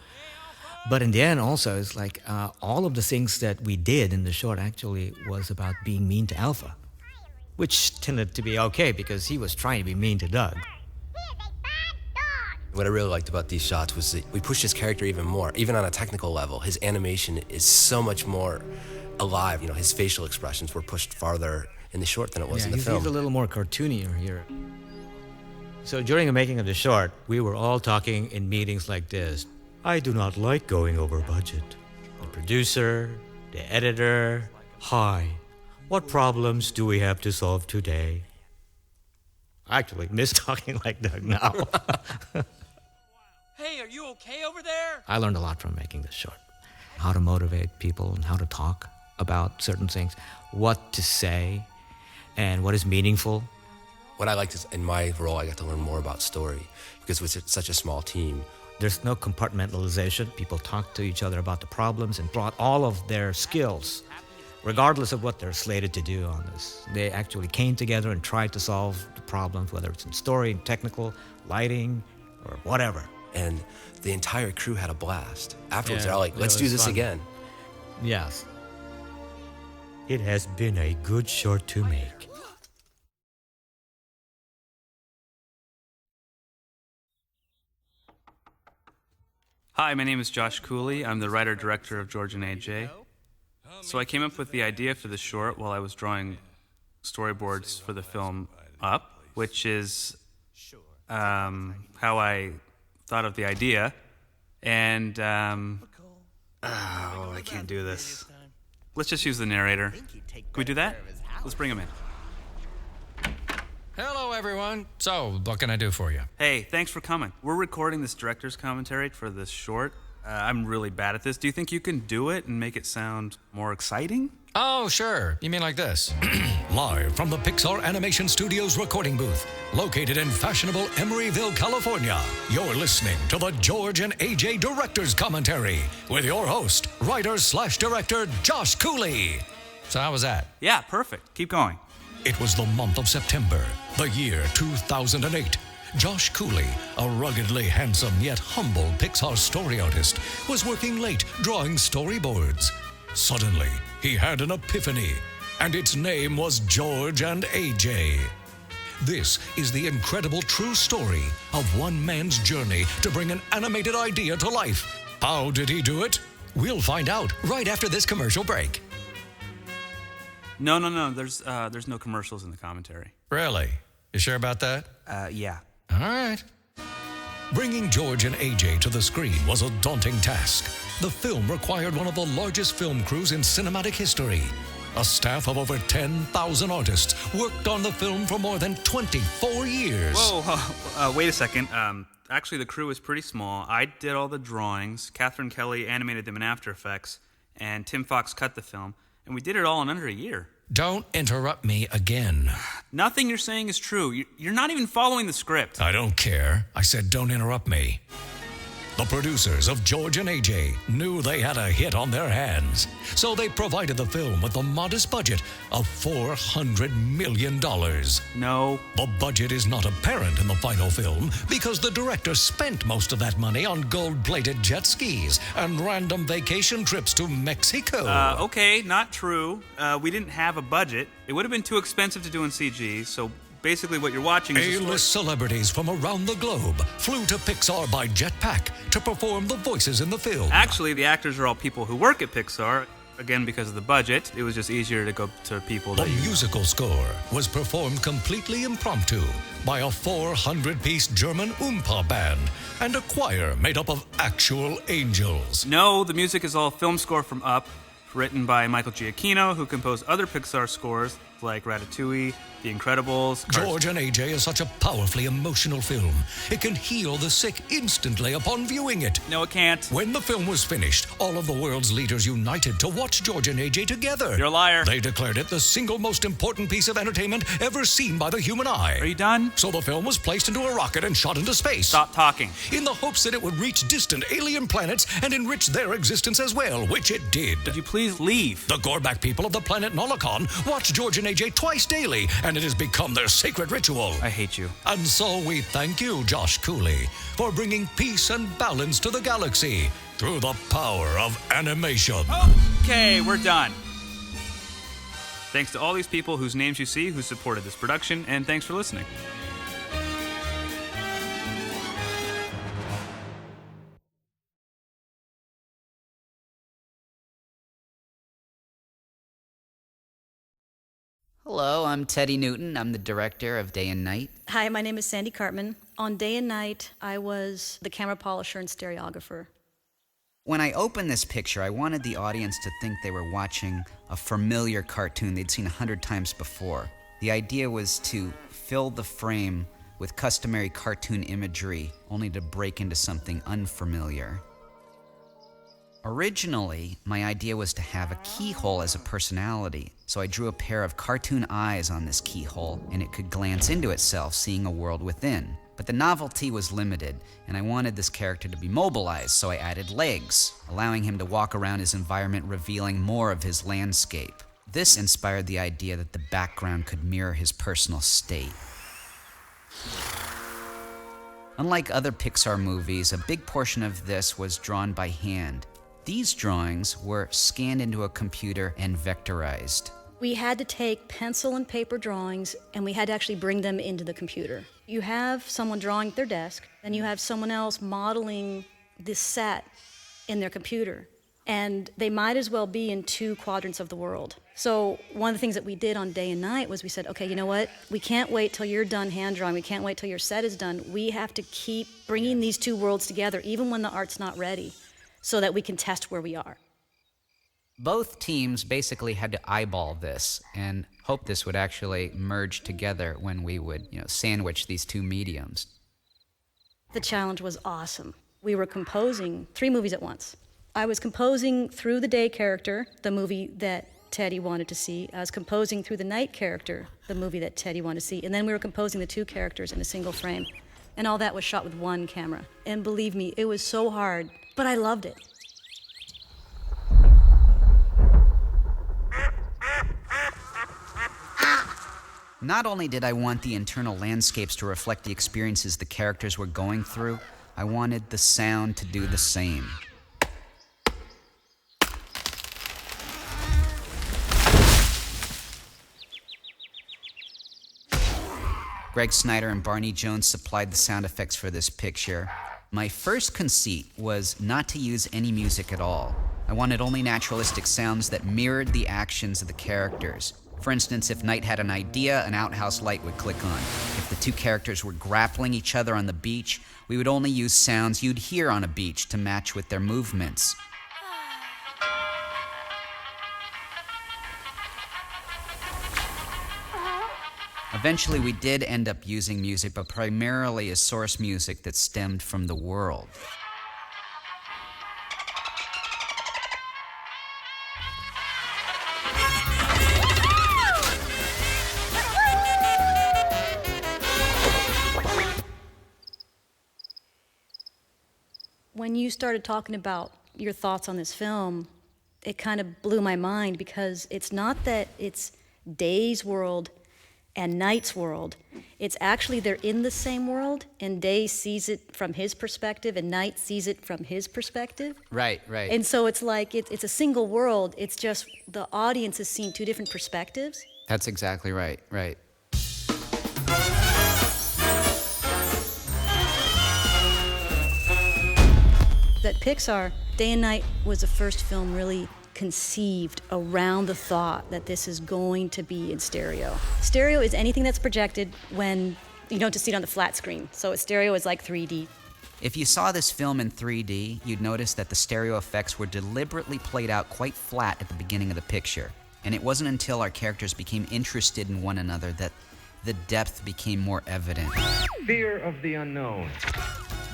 But in the end, also, it's like all of the things that we did in the short actually was about being mean to Alpha, which tended to be okay because he was trying to be mean to Doug. What I really liked about these shots was that we pushed his character even more, even on a technical level. His animation is so much more alive. His facial expressions were pushed farther in the short than it was in the film. He's a little more cartoonier here. So during the making of the short, we were all talking in meetings like this. I do not like going over budget. The producer, the editor, hi, what problems do we have to solve today? I actually miss talking like Doug now. Hey, are you okay over there? I learned a lot from making this short. How to motivate people and how to talk about certain things, what to say, and what is meaningful. What I liked is in my role, I got to learn more about story because we're such a small team. There's no compartmentalization. People talked to each other about the problems and brought all of their skills, regardless of what they're slated to do on this. They actually came together and tried to solve the problems, whether it's in story, technical, lighting, or whatever. And the entire crew had a blast. Afterwards, they're all like, let's do this fun. again. Yes. It has been a good short to make. Hi, my name is Josh Cooley. I'm the writer-director of George and AJ. So I came up with the idea for the short while I was drawing storyboards for the film Up, which is how I thought of the idea. And, I can't do this. Let's just use the narrator. Can we do that? Let's bring him in. Hello, everyone. So, what can I do for you? Hey, thanks for coming. We're recording this director's commentary for this short. I'm really bad at this. Do you think you can do it and make it sound more exciting? Oh, sure. You mean like this? Live from the Pixar Animation Studios recording booth, located in fashionable Emeryville, California, you're listening to the George and AJ Director's Commentary with your host, writer/director Josh Cooley. So how was that? Yeah, perfect. Keep going. It was the month of September, the year 2008. Josh Cooley, a ruggedly handsome yet humble Pixar story artist, was working late drawing storyboards. Suddenly, he had an epiphany, and its name was George and AJ. This is the incredible true story of one man's journey to bring an animated idea to life. How did he do it? We'll find out right after this commercial break. No. There's no commercials in the commentary. Really? You sure about that? Yeah. All right. Bringing George and AJ to the screen was a daunting task. The film required one of the largest film crews in cinematic history. A staff of over 10,000 artists worked on the film for more than 24 years. Whoa, wait a second. Actually, the crew was pretty small. I did all the drawings. Catherine Kelly animated them in After Effects, and Tim Fox cut the film. And we did it all in under a year. Don't interrupt me again. Nothing you're saying is true. You're not even following the script. I don't care. I said don't interrupt me. The producers of George and AJ knew they had a hit on their hands, so they provided the film with a modest budget of $400 million. No. The budget is not apparent in the final film because the director spent most of that money on gold-plated jet skis and random vacation trips to Mexico. Okay, not true. We didn't have a budget. It would have been too expensive to do in CG, so basically what you're watching is A-list celebrities from around the globe flew to Pixar by jetpack to perform the voices in the film. Actually, the actors are all people who work at Pixar. Again, because of the budget, it was just easier to go to people The that musical score was performed completely impromptu by a 400-piece German Oompa band and a choir made up of actual angels. No, the music is all film score from Up, written by Michael Giacchino, who composed other Pixar scores like Ratatouille, The Incredibles. George and AJ is such a powerfully emotional film. It can heal the sick instantly upon viewing it. No, it can't. When the film was finished, all of the world's leaders united to watch George and AJ together. You're a liar. They declared it the single most important piece of entertainment ever seen by the human eye. Are you done? So the film was placed into a rocket and shot into space. Stop talking. In the hopes that it would reach distant alien planets and enrich their existence as well, which it did. Would you please leave? The Gorbak people of the planet Nolocon watch George and AJ twice daily, and it has become their sacred ritual. I hate you. And so we thank you, Josh Cooley, for bringing peace and balance to the galaxy through the power of animation. Okay, we're done. Thanks to all these people whose names you see who supported this production, and thanks for listening. Hello, I'm Teddy Newton. I'm the director of Day and Night. Hi, my name is Sandy Cartman. On Day and Night, I was the camera polisher and stereographer. When I opened this picture, I wanted the audience to think they were watching a familiar cartoon they'd seen 100 times before. The idea was to fill the frame with customary cartoon imagery, only to break into something unfamiliar. Originally, my idea was to have a keyhole as a personality, so I drew a pair of cartoon eyes on this keyhole, and it could glance into itself, seeing a world within. But the novelty was limited, and I wanted this character to be mobilized, so I added legs, allowing him to walk around his environment, revealing more of his landscape. This inspired the idea that the background could mirror his personal state. Unlike other Pixar movies, a big portion of this was drawn by hand. These drawings were scanned into a computer and vectorized. We had to take pencil and paper drawings, and we had to actually bring them into the computer. You have someone drawing at their desk, and you have someone else modeling this set in their computer. And they might as well be in two quadrants of the world. So one of the things that we did on Day and Night was we said, okay, you know what? We can't wait till you're done hand drawing. We can't wait till your set is done. We have to keep bringing these two worlds together, even when the art's not ready, so that we can test where we are. Both teams basically had to eyeball this and hope this would actually merge together when we would, sandwich these two mediums. The challenge was awesome. We were composing 3 movies at once. I was composing through the day character, the movie that Teddy wanted to see. I was composing through the night character, the movie that Teddy wanted to see. And then we were composing the 2 characters in a single frame. And all that was shot with 1 camera. And believe me, it was so hard, but I loved it. Not only did I want the internal landscapes to reflect the experiences the characters were going through, I wanted the sound to do the same. Greg Snyder and Barney Jones supplied the sound effects for this picture. My first conceit was not to use any music at all. I wanted only naturalistic sounds that mirrored the actions of the characters. For instance, if Knight had an idea, an outhouse light would click on. If the two characters were grappling each other on the beach, we would only use sounds you'd hear on a beach to match with their movements. Eventually, we did end up using music, but primarily as source music that stemmed from the world. When you started talking about your thoughts on this film, it kind of blew my mind, because it's not that it's Day's world and Night's world. It's actually they're in the same world, and Day sees it from his perspective and Night sees it from his perspective. Right. And so it's like it's a single world. It's just the audience is seeing two different perspectives. That's exactly right. That Pixar, Day and Night was the first film really conceived around the thought that this is going to be in stereo. Stereo is anything that's projected when you don't just see it on the flat screen. So stereo is like 3D. If you saw this film in 3D, you'd notice that the stereo effects were deliberately played out quite flat at the beginning of the picture. And it wasn't until our characters became interested in one another that the depth became more evident. Fear of the unknown.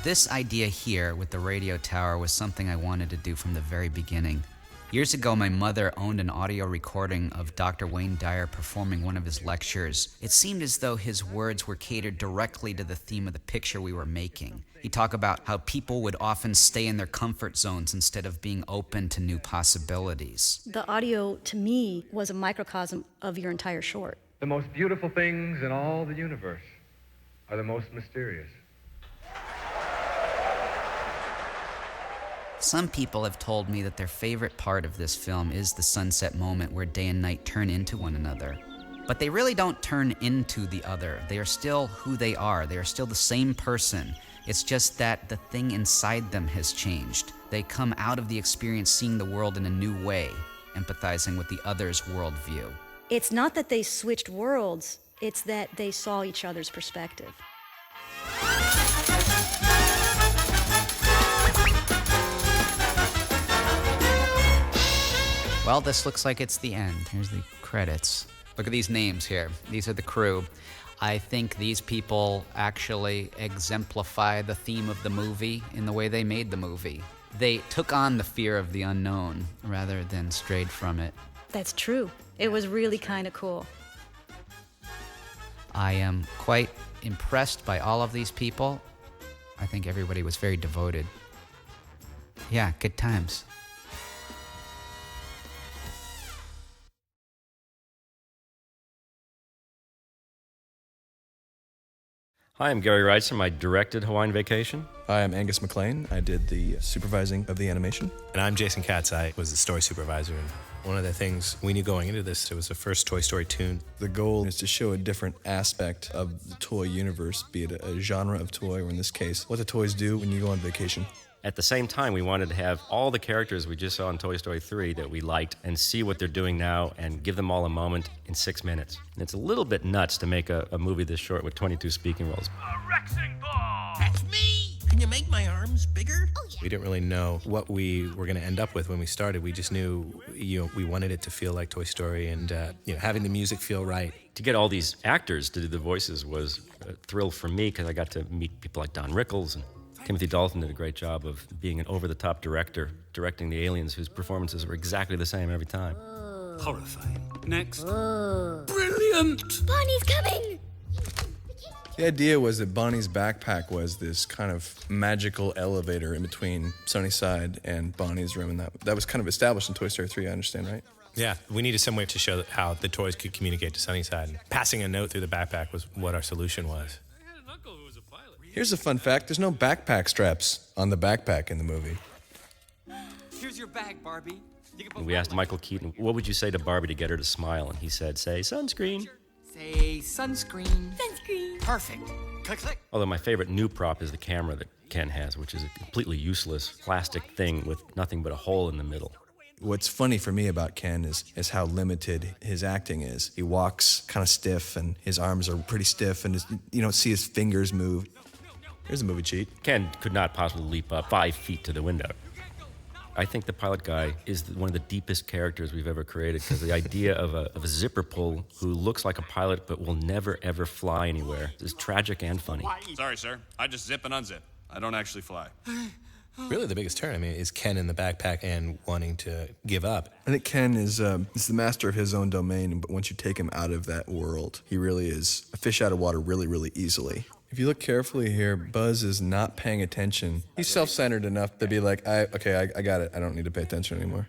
This idea here with the radio tower was something I wanted to do from the very beginning. Years ago, my mother owned an audio recording of Dr. Wayne Dyer performing one of his lectures. It seemed as though his words were catered directly to the theme of the picture we were making. He talked about how people would often stay in their comfort zones instead of being open to new possibilities. The audio, to me, was a microcosm of your entire short. The most beautiful things in all the universe are the most mysterious. Some people have told me that their favorite part of this film is the sunset moment where Day and Night turn into one another. But they really don't turn into the other. They are still who they are. They are still the same person. It's just that the thing inside them has changed. They come out of the experience seeing the world in a new way, empathizing with the other's worldview. It's not that they switched worlds, it's that they saw each other's perspective. Well, this looks like it's the end. Here's the credits. Look at these names here. These are the crew. I think these people actually exemplify the theme of the movie in the way they made the movie. They took on the fear of the unknown rather than strayed from it. That's true. It was really kind of cool. I am quite impressed by all of these people. I think everybody was very devoted. Yeah, good times. Hi, I'm Gary Reitzer. I directed Hawaiian Vacation. Hi, I'm Angus MacLean. I did the supervising of the animation. And I'm Jason Katz. I was the story supervisor. And one of the things we knew going into this, it was the first Toy Story tune. The goal is to show a different aspect of the toy universe, be it a genre of toy, or in this case, what the toys do when you go on vacation. At the same time, we wanted to have all the characters we just saw in Toy Story 3 that we liked and see what they're doing now and give them all a moment in 6 minutes. And it's a little bit nuts to make a movie this short with 22 speaking roles. That's me! Can you make my arms bigger? Oh, yeah. We didn't really know what we were going to end up with when we started. We just knew, we wanted it to feel like Toy Story and, having the music feel right. To get all these actors to do the voices was a thrill for me because I got to meet people like Don Rickles, and Timothy Dalton did a great job of being an over-the-top director, directing the aliens whose performances were exactly the same every time. Horrifying. Next. Brilliant! Bonnie's coming! The idea was that Bonnie's backpack was this kind of magical elevator in between Sunnyside and Bonnie's room, and that was kind of established in Toy Story 3, I understand, right? Yeah, we needed some way to show how the toys could communicate to Sunnyside. And passing a note through the backpack was what our solution was. Here's a fun fact. There's no backpack straps on the backpack in the movie. Here's your bag, Barbie. And we asked Michael Keaton, what would you say to Barbie to get her to smile? And he said, say, sunscreen. Say sunscreen. Sunscreen. Perfect. Click, click. Although my favorite new prop is the camera that Ken has, which is a completely useless plastic thing with nothing but a hole in the middle. What's funny for me about Ken is how limited his acting is. He walks kind of stiff, and his arms are pretty stiff, and you don't see his fingers move. Here's a movie cheat. Ken could not possibly leap up 5 feet to the window. I think the pilot guy is one of the deepest characters we've ever created, because the idea of a zipper pull who looks like a pilot but will never, ever fly anywhere is tragic and funny. Sorry, sir. I just zip and unzip. I don't actually fly. Really, the biggest turn, is Ken in the backpack and wanting to give up. I think Ken is the master of his own domain, but once you take him out of that world, he really is a fish out of water really, really easily. If you look carefully here, Buzz is not paying attention. He's self-centered enough to be like, I got it. I don't need to pay attention anymore.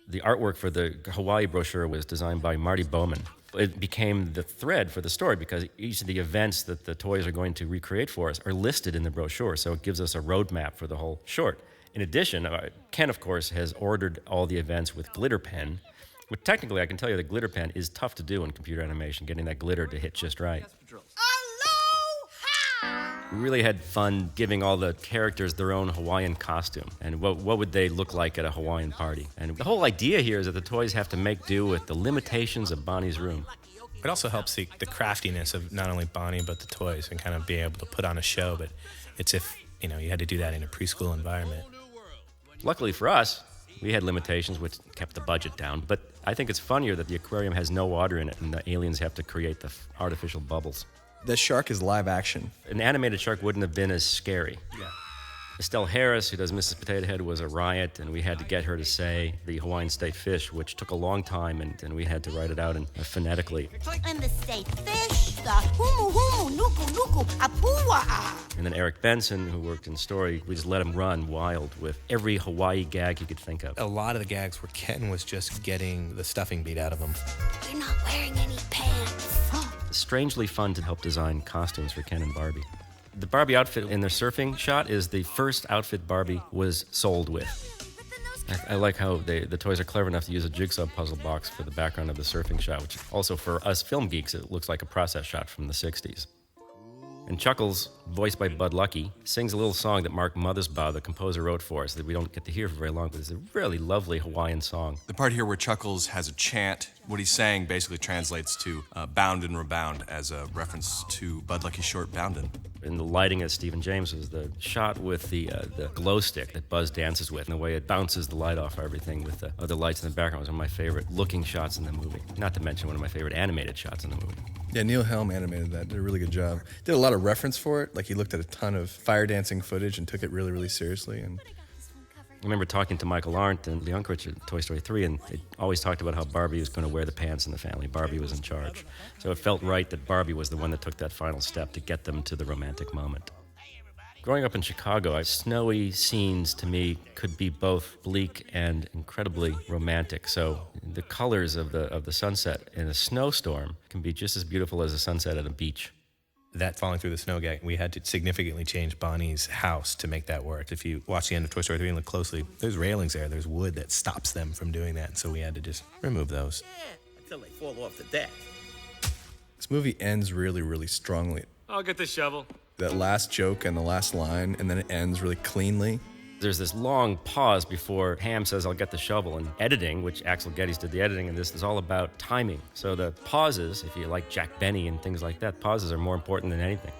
The artwork for the Hawaii brochure was designed by Marty Bowman. It became the thread for the story because each of the events that the toys are going to recreate for us are listed in the brochure, so it gives us a roadmap for the whole short. In addition, Ken, of course, has ordered all the events with glitter pen, but technically I can tell you the glitter pen is tough to do in computer animation, getting that glitter to hit just right. We really had fun giving all the characters their own Hawaiian costume, and what would they look like at a Hawaiian party. And the whole idea here is that the toys have to make do with the limitations of Bonnie's room. It also helps the craftiness of not only Bonnie, but the toys, and kind of being able to put on a show, but it's if, you had to do that in a preschool environment. Luckily for us, we had limitations which kept the budget down, but I think it's funnier that the aquarium has no water in it and the aliens have to create the artificial bubbles. The shark is live action. An animated shark wouldn't have been as scary. Yeah. Estelle Harris, who does Mrs. Potato Head, was a riot, and we had to get her to say the Hawaiian state fish, which took a long time, and we had to write it out phonetically. And the state fish, the humu humu nuku nuku apua. And then Eric Benson, who worked in story, we just let him run wild with every Hawaii gag he could think of. A lot of the gags where Ken was just getting the stuffing beat out of him. You're not wearing any pants. Strangely fun to help design costumes for Ken and Barbie. The Barbie outfit in their surfing shot is the first outfit Barbie was sold with. I like how the toys are clever enough to use a jigsaw puzzle box for the background of the surfing shot, which also for us film geeks, it looks like a process shot from the 60s. And Chuckles, voiced by Bud Lucky, sings a little song that Mark Mothersbaugh, the composer, wrote for us that we don't get to hear for very long, but it's a really lovely Hawaiian song. The part here where Chuckles has a chant, what he's saying basically translates to bound and rebound as a reference to Bud Lucky's short Boundin'. And the lighting of Stephen James was the shot with the glow stick that Buzz dances with, and the way it bounces the light off everything with the other lights in the background was one of my favorite looking shots in the movie. Not to mention one of my favorite animated shots in the movie. Yeah, Neil Helm animated that, did a really good job. Did a lot of reference for it, like he looked at a ton of fire dancing footage and took it really, really seriously. And I remember talking to Michael Arndt and Lee Unkrich at Toy Story 3, and they always talked about how Barbie was going to wear the pants in the family. Barbie was in charge. So it felt right that Barbie was the one that took that final step to get them to the romantic moment. Growing up in Chicago, snowy scenes to me could be both bleak and incredibly romantic. So the colors of the sunset in a snowstorm can be just as beautiful as a sunset at a beach. That falling through the snow gag, we had to significantly change Bonnie's house to make that work. If you watch the end of Toy Story 3 and look closely, there's railings there. There's wood that stops them from doing that, so we had to just remove those. Until they fall off the deck. this movie ends really, really strongly. I'll get the shovel. That last joke and the last line, and then it ends really cleanly. There's this long pause before Ham says, I'll get the shovel. And editing, which Axel Geddes did the editing in this, is all about timing. So the pauses, if you like Jack Benny and things like that, pauses are more important than anything.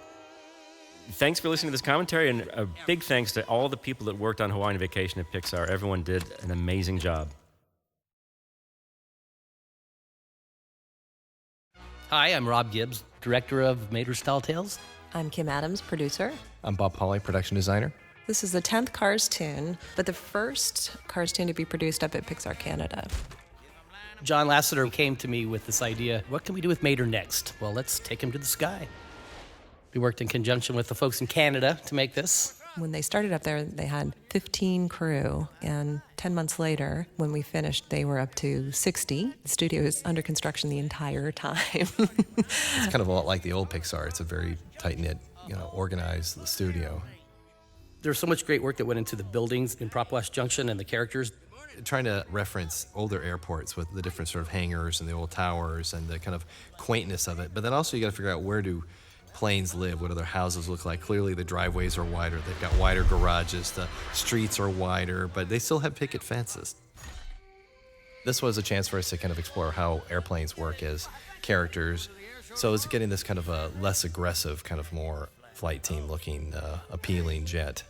Thanks for listening to this commentary, and a big thanks to all the people that worked on Hawaiian Vacation at Pixar. Everyone did an amazing job. Hi, I'm Rob Gibbs, director of Mater's Tall Tales. I'm Kim Adams, producer. I'm Bob Polly, production designer. This is the 10th Cars tune, but the first Cars tune to be produced up at Pixar Canada. John Lasseter came to me with this idea, what can we do with Mater next? Well, let's take him to the sky. We worked in conjunction with the folks in Canada to make this. When they started up there, they had 15 crew, and 10 months later, when we finished, they were up to 60. The studio was under construction the entire time. It's kind of a lot like the old Pixar. It's a very tight-knit, organized studio. There's so much great work that went into the buildings in Prop West Junction and the characters. trying to reference older airports with the different sort of hangars and the old towers and the kind of quaintness of it. But then also you got to figure out, where do planes live? What do their houses look like? Clearly the driveways are wider. They've got wider garages. The streets are wider, but they still have picket fences. This was a chance for us to kind of explore how airplanes work as characters. So it's getting this kind of a less aggressive, kind of more flight team looking, appealing jet.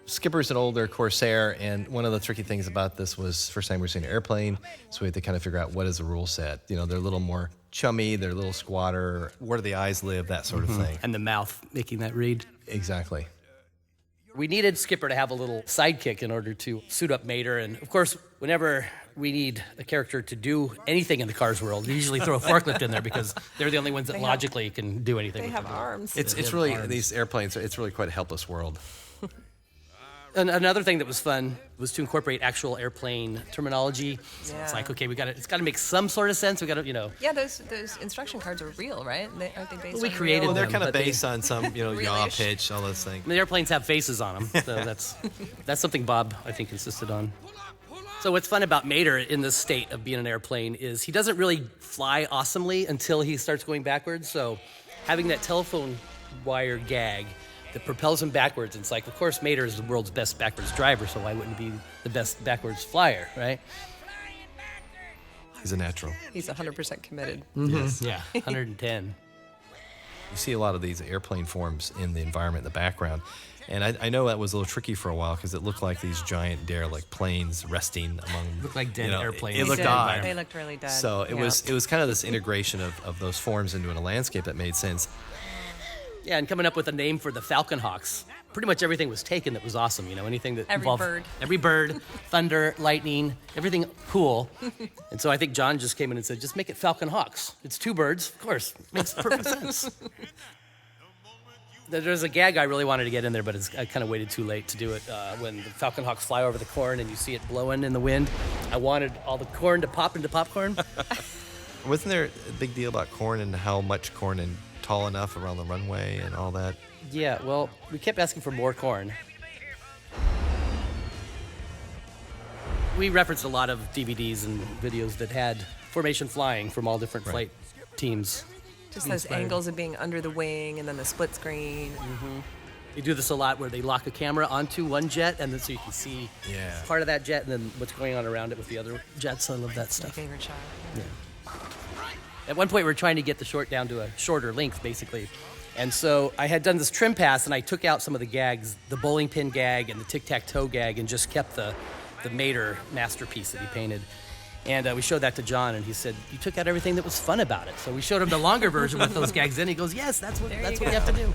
Skipper's an older Corsair, and one of the tricky things about this was first time we were seeing an airplane, so we had to kind of figure out what is the rule set. You know, they're a little more chummy, they're a little squatter, where do the eyes live, that sort of thing. And the mouth making that read. Exactly. We needed Skipper to have a little sidekick in order to suit up Mater, and of course, whenever we need a character to do anything in the Cars world, we usually throw a forklift in there because they're the only ones that logically can do anything. They have arms. It's really, these airplanes, it's really quite a helpless world. And another thing that was fun was to incorporate actual airplane terminology. So Yeah. it's like, okay, it's got to make some sort of sense. We got to, Yeah, those instruction cards are real, right? Aren't they based We on created real? Well, they're them, kind of but based on some, yaw pitch, all those things. The airplanes have faces on them, so that's something Bob, I think, insisted on. So what's fun about Mater in this state of being an airplane is he doesn't really fly awesomely until he starts going backwards. So having that telephone wire gag that propels him backwards, it's like, of course, Mater is the world's best backwards driver, so why wouldn't he be the best backwards flyer, right? He's a natural. He's 100% committed. Yes. Yeah, 110. You see a lot of these airplane forms in the environment in the background. And I know that was a little tricky for a while because it looked like these giant derelict planes resting among... Looked like dead airplanes. It looked odd. They looked really dead. So it was kind of this integration of those forms into a landscape that made sense. Yeah, and coming up with a name for the Falcon Hawks. Pretty much everything was taken that was awesome, anything that involved... Every bird, thunder, lightning, everything cool. And so I think John just came in and said, just make it Falcon Hawks. It's two birds, of course. Makes perfect sense. There's a gag I really wanted to get in there, but I kind of waited too late to do it. When the Falcon Hawks fly over the corn and you see it blowing in the wind, I wanted all the corn to pop into popcorn. Wasn't there a big deal about corn and how much corn and tall enough around the runway and all that? Yeah, well, we kept asking for more corn. We referenced a lot of DVDs and videos that had formation flying from all different flight teams. Just those angles of being under the wing and then the split screen. They do this a lot where they lock a camera onto one jet and then so you can see part of that jet and then what's going on around it with the other jets. I love that stuff. My favorite shot. Yeah. At one point, we were trying to get the short down to a shorter length, basically. And so I had done this trim pass, and I took out some of the gags, the bowling pin gag and the tic-tac-toe gag, and just kept the Mater masterpiece that he painted. And we showed that to John, and he said, you took out everything that was fun about it. So we showed him the longer version with those gags in. He goes, yes, that's what we have to do.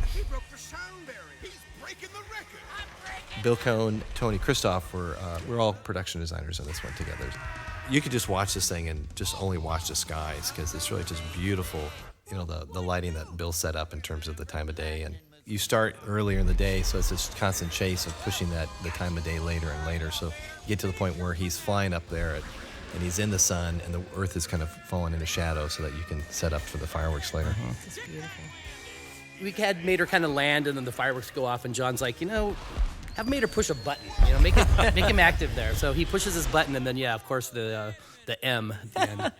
Bill Cohn, Tony Christoph we're all production designers on this one together. You could just watch this thing and just only watch the skies because it's really just beautiful. The lighting that Bill set up in terms of the time of day. And you start earlier in the day, so it's this constant chase of pushing the time of day later and later. So you get to the point where he's flying up there and he's in the sun and the earth is kind of falling into shadow so that you can set up for the fireworks later. This is beautiful. We had Mater kind of land and then the fireworks go off and John's like, have Mater push a button, make him active there. So he pushes his button and then, of course, the M at the end.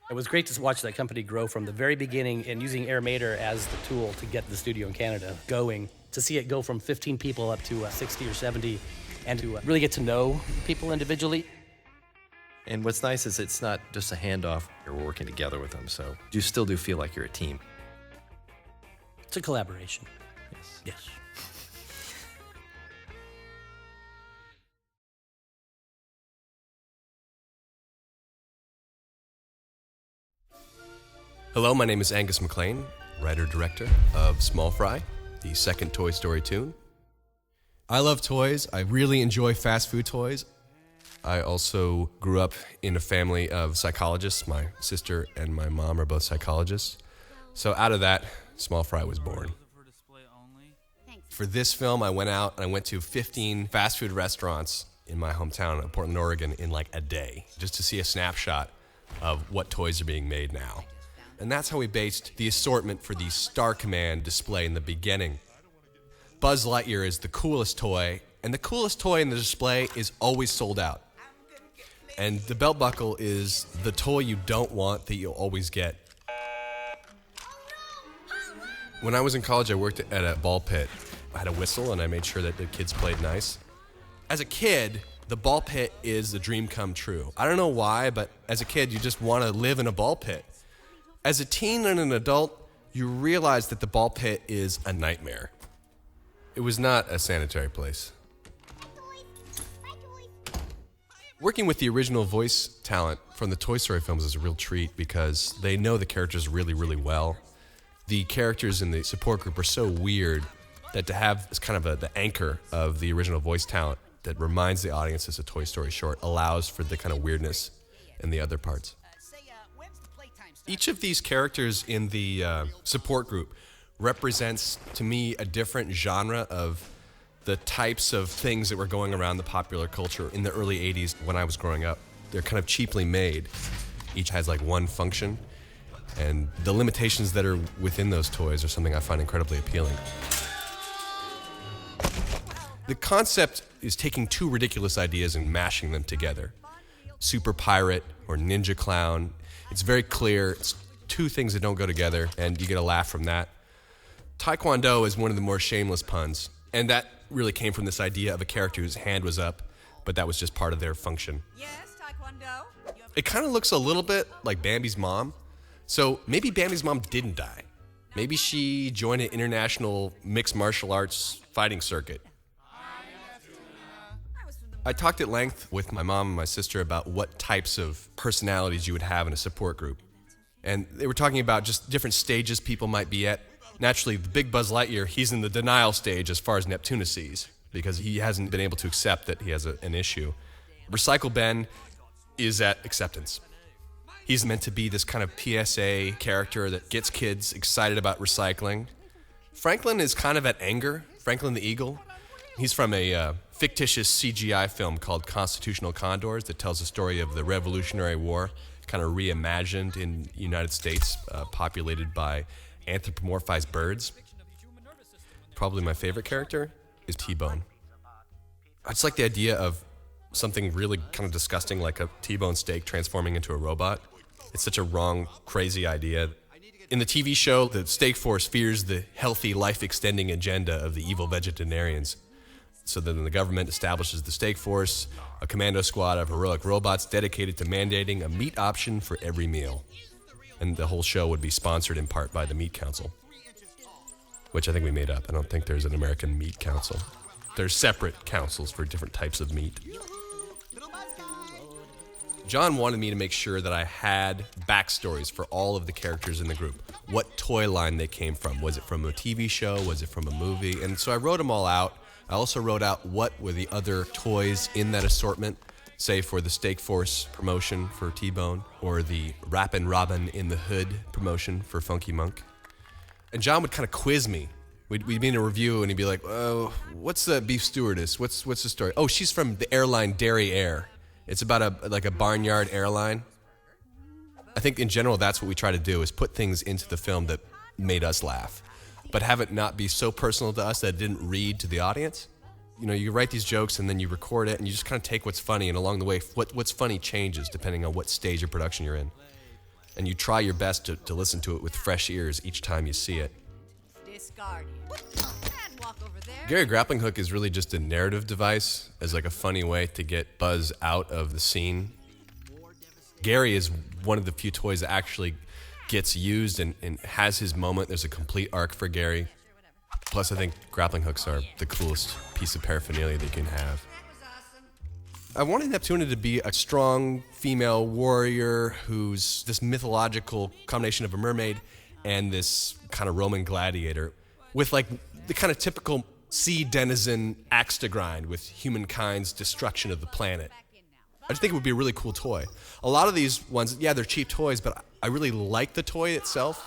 It was great to watch that company grow from the very beginning and using Air Mater as the tool to get the studio in Canada going, to see it go from 15 people up to 60 or 70 and to really get to know people individually. And what's nice is it's not just a handoff. We're working together with them, so you still do feel like you're a team. It's a collaboration. Yes. Hello, my name is Angus MacLean, writer-director of Small Fry, the second Toy Story tune. I love toys. I really enjoy fast food toys. I also grew up in a family of psychologists. My sister and my mom are both psychologists. So out of that, Small Fry was born. For this film, I went out and I went to 15 fast food restaurants in my hometown of Portland, Oregon in like a day, just to see a snapshot of what toys are being made now. And that's how we based the assortment for the Star Command display in the beginning. Buzz Lightyear is the coolest toy, And the coolest toy in the display is always sold out. And the belt buckle is the toy you don't want that you'll always get. When I was in college, I worked at a ball pit. I had a whistle, and I made sure that the kids played nice. As a kid, the ball pit is the dream come true. I don't know why, but as a kid, you just want to live in a ball pit. As a teen and an adult, you realize that the ball pit is a nightmare. It was not a sanitary place. Working with the original voice talent from the Toy Story films is a real treat because they know the characters really, really well. The characters in the support group are so weird that to have this kind of the anchor of the original voice talent that reminds the audience it's a Toy Story short allows for the kind of weirdness in the other parts. Each of these characters in the support group represents, to me, a different genre of the types of things that were going around the popular culture in the early 80s when I was growing up. They're kind of cheaply made. Each has like one function, and the limitations that are within those toys are something I find incredibly appealing. The concept is taking two ridiculous ideas and mashing them together. Super pirate or ninja clown. It's very clear. It's two things that don't go together, and you get a laugh from that. Taekwondo is one of the more shameless puns, and that really came from this idea of a character whose hand was up, but that was just part of their function. Yes, Taekwondo. It kind of looks a little bit like Bambi's mom. So maybe Bambi's mom didn't die. Maybe she joined an international mixed martial arts fighting circuit. I talked at length with my mom and my sister about what types of personalities you would have in a support group. And they were talking about just different stages people might be at. Naturally, the big Buzz Lightyear, he's in the denial stage as far as Neptuna sees, because he hasn't been able to accept that he has an issue. Recycle Ben is at acceptance. He's meant to be this kind of PSA character that gets kids excited about recycling. Franklin is kind of at anger, Franklin the Eagle. He's from a fictitious CGI film called Constitutional Condors that tells the story of the Revolutionary War, kind of reimagined in the United States, populated by anthropomorphized birds. Probably my favorite character is T-Bone. I just like the idea of something really kind of disgusting like a T-bone steak transforming into a robot. It's such a wrong, crazy idea. In the TV show, the Steak Force fears the healthy, life-extending agenda of the evil vegetarians. So then the government establishes the Steak Force, a commando squad of heroic robots dedicated to mandating a meat option for every meal. And the whole show would be sponsored in part by the Meat Council, which I think we made up. I don't think there's an American Meat Council. There's separate councils for different types of meat. John wanted me to make sure that I had backstories for all of the characters in the group. What toy line they came from. Was it from a TV show? Was it from a movie? And so I wrote them all out. I also wrote out what were the other toys in that assortment, say for the Steak Force promotion for T-Bone, or the Rappin' Robin in the Hood promotion for Funky Monk. And John would kind of quiz me. We'd be in a review and he'd be like, "Oh, what's the beef stewardess? What's the story? Oh, she's from the airline Dairy Air. It's about a barnyard airline." I think in general that's what we try to do, is put things into the film that made us laugh, but have it not be so personal to us that it didn't read to the audience. You know, you write these jokes and then you record it and you just kind of take what's funny, and along the way, what's funny changes depending on what stage of production you're in. And you try your best to listen to it with fresh ears each time you see it. Gary Grappling Hook is really just a narrative device as like a funny way to get Buzz out of the scene. Gary is one of the few toys that actually gets used and has his moment. There's a complete arc for Gary. Plus, I think grappling hooks are the coolest piece of paraphernalia that you can have. I wanted Neptuna to be a strong female warrior who's this mythological combination of a mermaid and this kind of Roman gladiator with like the kind of typical sea denizen axe to grind with humankind's destruction of the planet. I just think it would be a really cool toy. A lot of these ones, yeah, they're cheap toys, but I really like the toy itself.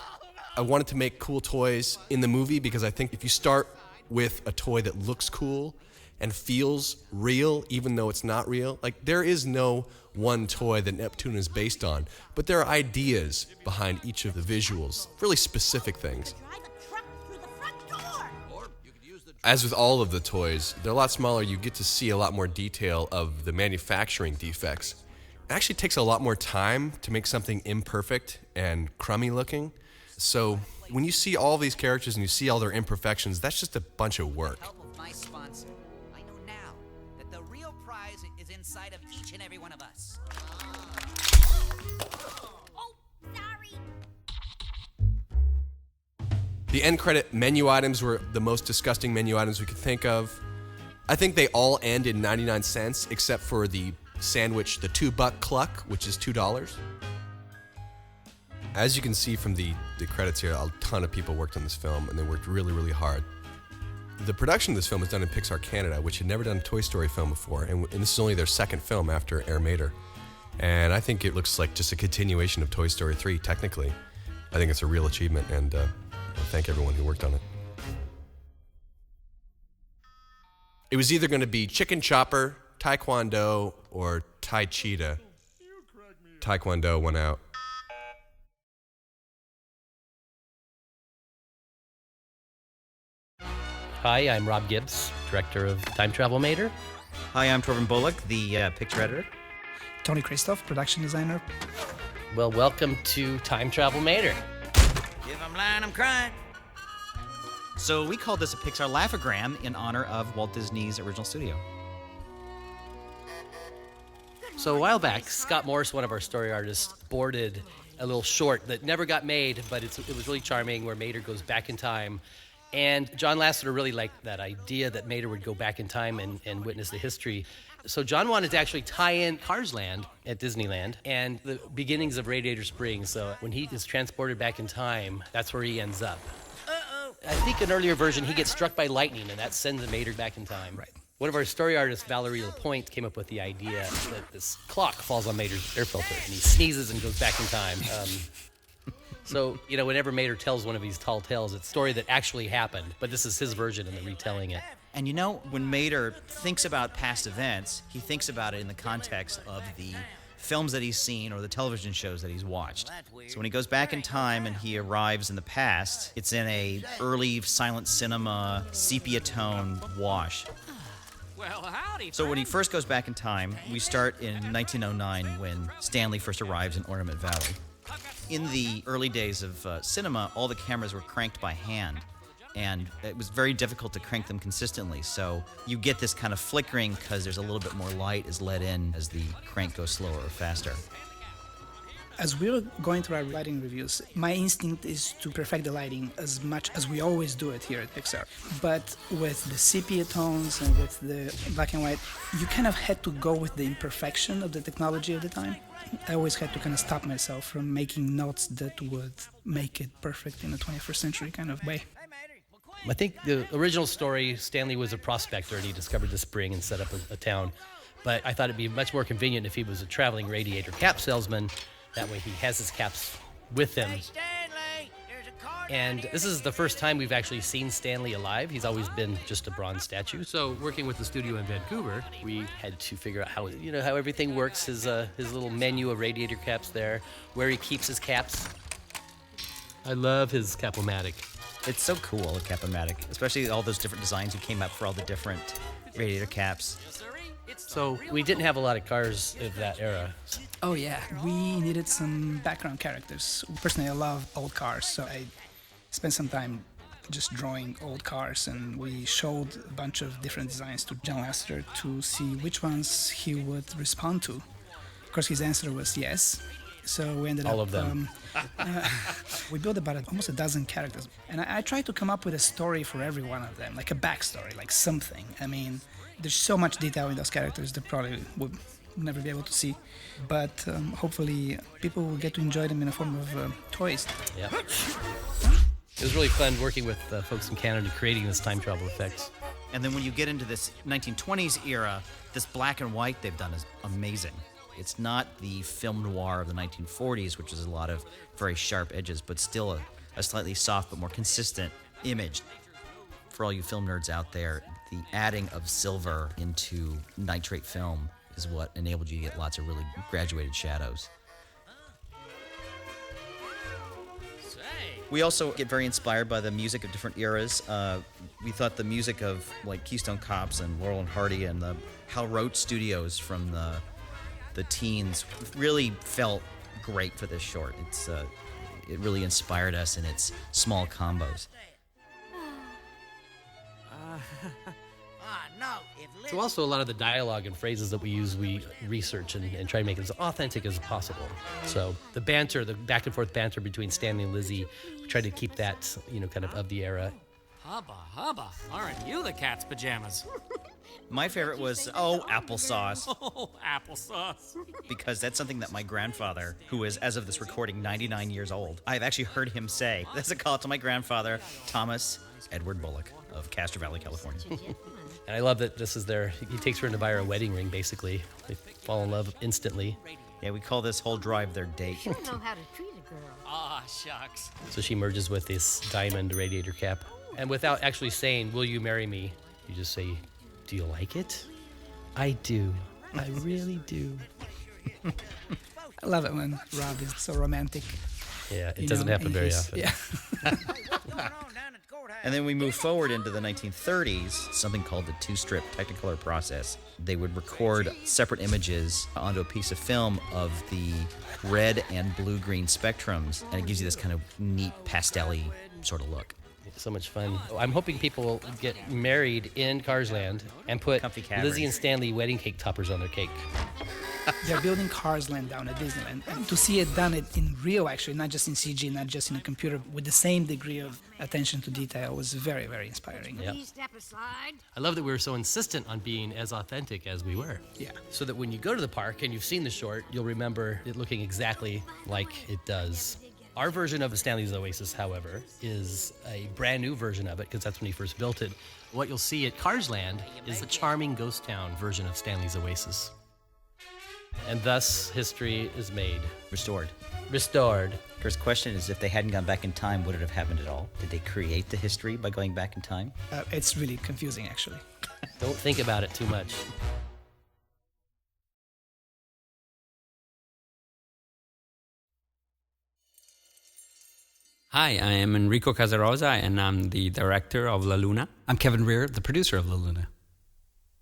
I wanted to make cool toys in the movie because I think if you start with a toy that looks cool and feels real, even though it's not real, like there is no one toy that Neptuna is based on, but there are ideas behind each of the visuals, really specific things. As with all of the toys, they're a lot smaller. You get to see a lot more detail of the manufacturing defects. It actually takes a lot more time to make something imperfect and crummy looking. So when you see all these characters and you see all their imperfections, that's just a bunch of work. My sponsor, I know now that the real prize is inside of each and every one of us. The end credit menu items were the most disgusting menu items we could think of. I think they all end in 99 cents, except for the sandwich, the $2 cluck, which is $2. As you can see from the credits here, a ton of people worked on this film, and they worked really, really hard. The production of this film was done in Pixar Canada, which had never done a Toy Story film before, and this is only their second film after Air Mater. And I think it looks like just a continuation of Toy Story 3, technically. I think it's a real achievement, and I thank everyone who worked on it. It was either going to be Chicken Chopper, Taekwondo, or Tai Cheetah. Taekwondo went out. Hi, I'm Rob Gibbs, director of Time Travel Mater. Hi, I'm Torben Bullock, the picture editor. Tony Christoph, production designer. Well, welcome to Time Travel Mater. If I'm lying, I'm crying. So we called this a Pixar Laugh-O-Gram in honor of Walt Disney's original studio. So a while back, Scott Morris, one of our story artists, boarded a little short that never got made, but it was really charming, where Mater goes back in time. And John Lasseter really liked that idea that Mater would go back in time and witness the history. So John wanted to actually tie in Cars Land at Disneyland and the beginnings of Radiator Springs. So when he is transported back in time, that's where he ends up. I think an earlier version, he gets struck by lightning, and that sends Mater back in time. Right. One of our story artists, Valerie Lapointe, came up with the idea that this clock falls on Mater's air filter, and he sneezes and goes back in time. So, whenever Mater tells one of these tall tales, it's a story that actually happened, but this is his version and they're retelling it. And when Mater thinks about past events, he thinks about it in the context of the films that he's seen or the television shows that he's watched. So when he goes back in time and he arrives in the past, it's in a early silent cinema sepia tone wash. Well, howdy. So when he first goes back in time, we start in 1909 when Stanley first arrives in Ornament Valley. In the early days of cinema, all the cameras were cranked by hand, and it was very difficult to crank them consistently. So you get this kind of flickering because there's a little bit more light is let in as the crank goes slower or faster. As we were going through our lighting reviews, my instinct is to perfect the lighting as much as we always do it here at Pixar. But with the sepia tones and with the black and white, you kind of had to go with the imperfection of the technology of the time. I always had to kind of stop myself from making notes that would make it perfect in a 21st century kind of way. I think the original story, Stanley was a prospector and he discovered the spring and set up a town. But I thought it'd be much more convenient if he was a traveling radiator cap salesman. That way he has his caps with him. And this is the first time we've actually seen Stanley alive. He's always been just a bronze statue. So working with the studio in Vancouver, we had to figure out how everything works, his little menu of radiator caps there, where he keeps his caps. I love his Cap-O-Matic. It's so cool, a Cap-O-Matic, especially all those different designs you came up for all the different radiator caps. So we didn't have a lot of cars of that era. Oh yeah, we needed some background characters. Personally, I love old cars, so I spent some time just drawing old cars, and we showed a bunch of different designs to John Lasseter to see which ones he would respond to. Of course, his answer was yes. So we ended up... All of them. We built about almost a dozen characters. And I tried to come up with a story for every one of them, like a backstory, like something. I mean, there's so much detail in those characters that probably would never be able to see. But hopefully people will get to enjoy them in a form of toys. Yeah. It was really fun working with folks in Canada creating this time travel effects. And then when you get into this 1920s era, this black and white they've done is amazing. It's not the film noir of the 1940s, which is a lot of very sharp edges, but still a slightly soft but more consistent image. For all you film nerds out there, the adding of silver into nitrate film is what enabled you to get lots of really graduated shadows. Say, We also get very inspired by the music of different eras. We thought the music of like Keystone Cops and Laurel and Hardy and the Hal Roach Studios from the teens really felt great for this short. It really inspired us in its small combos. So also a lot of the dialogue and phrases that we use, we research and try to make it as authentic as possible. So the banter, the back and forth banter between Stanley and Lizzie, we try to keep that, kind of the era. Hubba, aren't you the cat's pajamas? My favorite was, applesauce. Oh, applesauce. Because that's something that my grandfather, who is, as of this recording, 99 years old, I've actually heard him say. That's a call to my grandfather, Thomas Edward Bullock of Castro Valley, California. And I love that this is he takes her in to buy her a wedding ring, basically. They fall in love instantly. Yeah, we call this whole drive their date. You know how to treat a girl. Ah, shucks. So she merges with this diamond radiator cap. And without actually saying, will you marry me? You just say, do you like it? I do. I really do. I love it when Rob is so romantic. Yeah, it doesn't happen very often. Yeah. And then we move forward into the 1930s, something called the two-strip Technicolor process. They would record separate images onto a piece of film of the red and blue-green spectrums, and it gives you this kind of neat pastel-y sort of look. So much fun. I'm hoping people will get married in Cars Land and put Lizzie and Stanley wedding cake toppers on their cake. They're building Cars Land down at Disneyland. And to see it done in real, actually, not just in CG, not just in a computer, with the same degree of attention to detail was very, very inspiring. Yep. Step aside. I love that we were so insistent on being as authentic as we were. Yeah. So that when you go to the park and you've seen the short, you'll remember it looking exactly like it does. Our version of Stanley's Oasis, however, is a brand new version of it because that's when he first built it. What you'll see at Cars Land is the charming ghost town version of Stanley's Oasis. And thus, history is made. Restored. First question is, if they hadn't gone back in time, would it have happened at all? Did they create the history by going back in time? It's really confusing, actually. Don't think about it too much. Hi, I am Enrico Casarosa, and I'm the director of La Luna. I'm Kevin Rear, the producer of La Luna.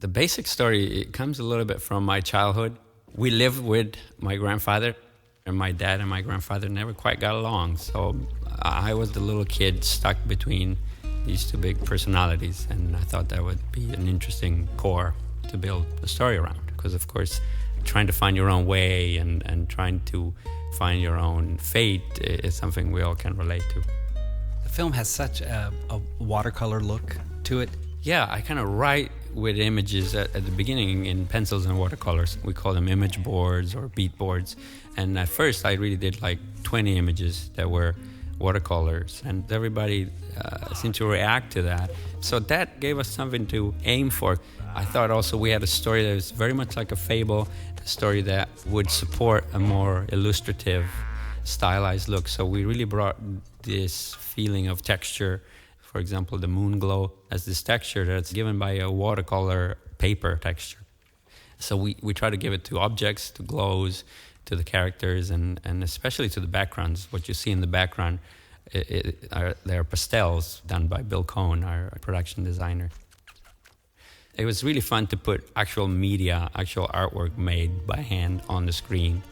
The basic story, it comes a little bit from my childhood. We lived with my grandfather, and my dad and my grandfather never quite got along. So I was the little kid stuck between these two big personalities, and I thought that would be an interesting core to build a story around. Because, of course, trying to find your own way and trying to find your own fate is something we all can relate to. The film has such a watercolor look to it. Yeah, I kind of write with images at the beginning in pencils and watercolors. We call them image boards or beat boards. And at first, I really did like 20 images that were watercolors. And everybody seemed to react to that. So that gave us something to aim for. I thought also we had a story that was very much like a fable, a story that would support a more illustrative, stylized look. So we really brought this feeling of texture. For example, the moon glow as this texture that's given by a watercolor paper texture. So we try to give it to objects, to glows, to the characters, and especially to the backgrounds. What you see in the background, they're pastels done by Bill Cohn, our production designer. It was really fun to put actual media, actual artwork made by hand on the screen.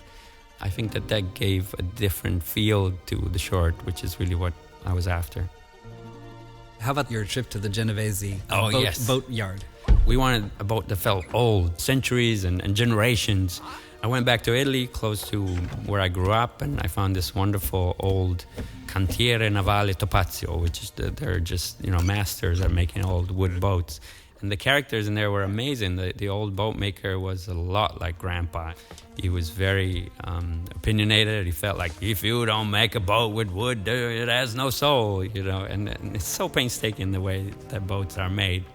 I think that gave a different feel to the short, which is really what I was after. How about your trip to the Genovese boat yard? We wanted a boat that felt old, centuries and generations. I went back to Italy, close to where I grew up, and I found this wonderful old Cantiere Navale Topazio, which is they're just masters at making old wood boats. And the characters in there were amazing. The old boat maker was a lot like Grandpa. He was very opinionated. He felt like, if you don't make a boat with wood, it has no soul, And it's so painstaking the way that boats are made.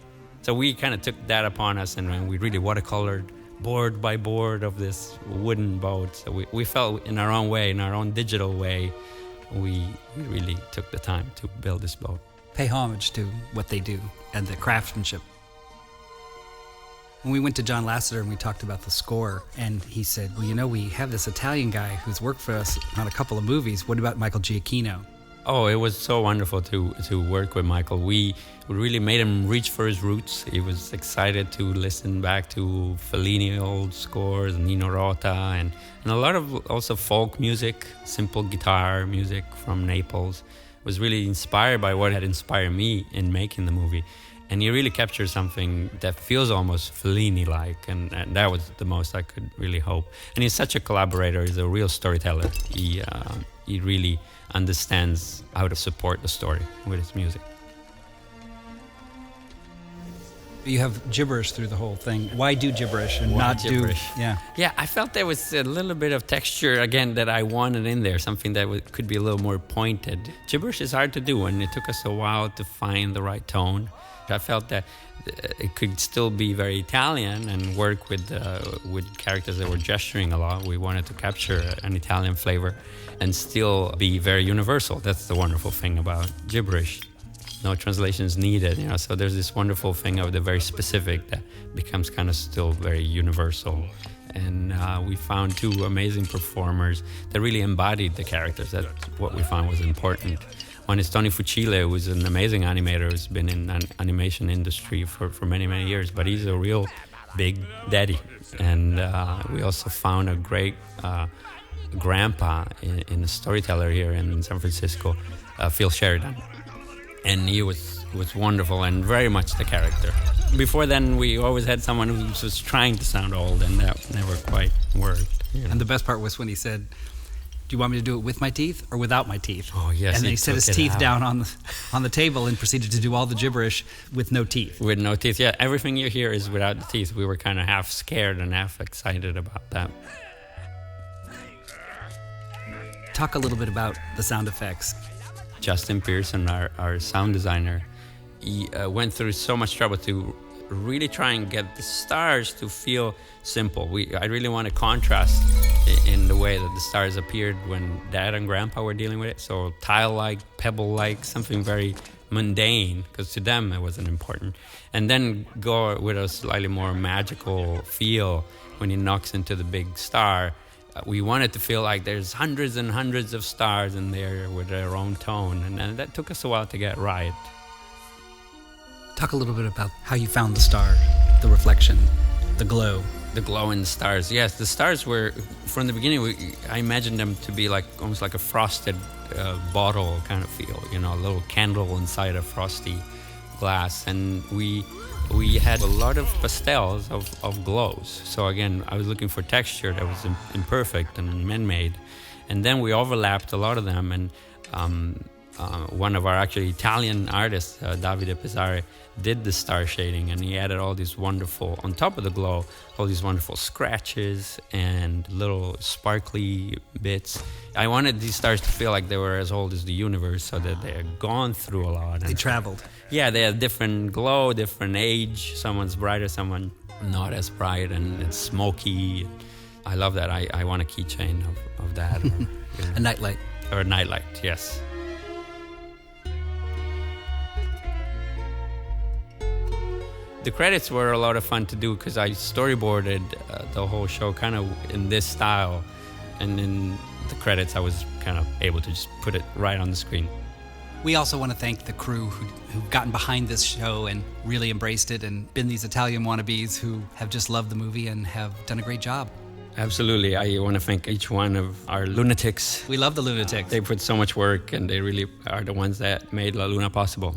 So we kind of took that upon us, and we really watercolored board by board of this wooden boat. So we felt in our own way, in our own digital way, we really took the time to build this boat. Pay homage to what they do and the craftsmanship. When we went to John Lasseter and we talked about the score, and he said, well, we have this Italian guy who's worked for us on a couple of movies. What about Michael Giacchino? Oh, it was so wonderful to work with Michael. We really made him reach for his roots. He was excited to listen back to Fellini old scores, Nino Rota, and a lot of also folk music, simple guitar music from Naples. Was really inspired by what had inspired me in making the movie. And he really captured something that feels almost Fellini-like, and that was the most I could really hope. And he's such a collaborator. He's a real storyteller. He really understands how to support the story with his music. You have gibberish through the whole thing. Why do gibberish and not gibberish? Yeah. Yeah, I felt there was a little bit of texture, again, that I wanted in there, something that could be a little more pointed. Gibberish is hard to do, and it took us a while to find the right tone. I felt that it could still be very Italian and work with characters that were gesturing a lot. We wanted to capture an Italian flavor and still be very universal. That's the wonderful thing about gibberish. No translations needed, so there's this wonderful thing of the very specific that becomes kind of still very universal. And we found two amazing performers that really embodied the characters. That's what we found was important. One is Tony Fucile, who's an amazing animator who's been in the animation industry for many, many years, but he's a real big daddy. And we also found a great grandpa in a storyteller here in San Francisco, Phil Sheridan. And he was wonderful and very much the character. Before then, we always had someone who was just trying to sound old, and that never quite worked. And the best part was when he said, "Do you want me to do it with my teeth or without my teeth?" Oh, yes. And then he set his teeth down on the table and proceeded to do all the gibberish with no teeth. With no teeth, yeah. Everything you hear is without the teeth. We were kind of half scared and half excited about that. Talk a little bit about the sound effects. Justin Pearson, our sound designer, he went through so much trouble to really try and get the stars to feel simple. I really want to contrast in the way that the stars appeared when Dad and Grandpa were dealing with it. So tile-like, pebble-like, something very mundane, because to them it wasn't important. And then go with a slightly more magical feel when he knocks into the big star. We wanted to feel like there's hundreds and hundreds of stars in there with their own tone, and that took us a while to get right. Talk a little bit about how you found the star, the reflection, the glow. The glow in the stars. Yes, the stars were, from the beginning, I imagined them to be like almost like a frosted bottle kind of feel, a little candle inside a frosty glass. And we had a lot of pastels of glows. So again, I was looking for texture that was imperfect and man-made. And then we overlapped a lot of them, and one of our actually Italian artists, Davide Pesare, did the star shading, and he added all these wonderful, on top of the glow, all these wonderful scratches and little sparkly bits. I wanted these stars to feel like they were as old as the universe, so that they had gone through a lot. They traveled. Yeah, they had different glow, different age. Someone's brighter, someone not as bright, and it's smoky. I love that. I want a keychain of that. Or, a nightlight. Or a nightlight, yes. The credits were a lot of fun to do because I storyboarded the whole show kind of in this style, and in the credits I was kind of able to just put it right on the screen. We also want to thank the crew who've gotten behind this show and really embraced it and been these Italian wannabes who have just loved the movie and have done a great job. Absolutely. I want to thank each one of our lunatics. We love the lunatics. They put so much work, and they really are the ones that made La Luna possible.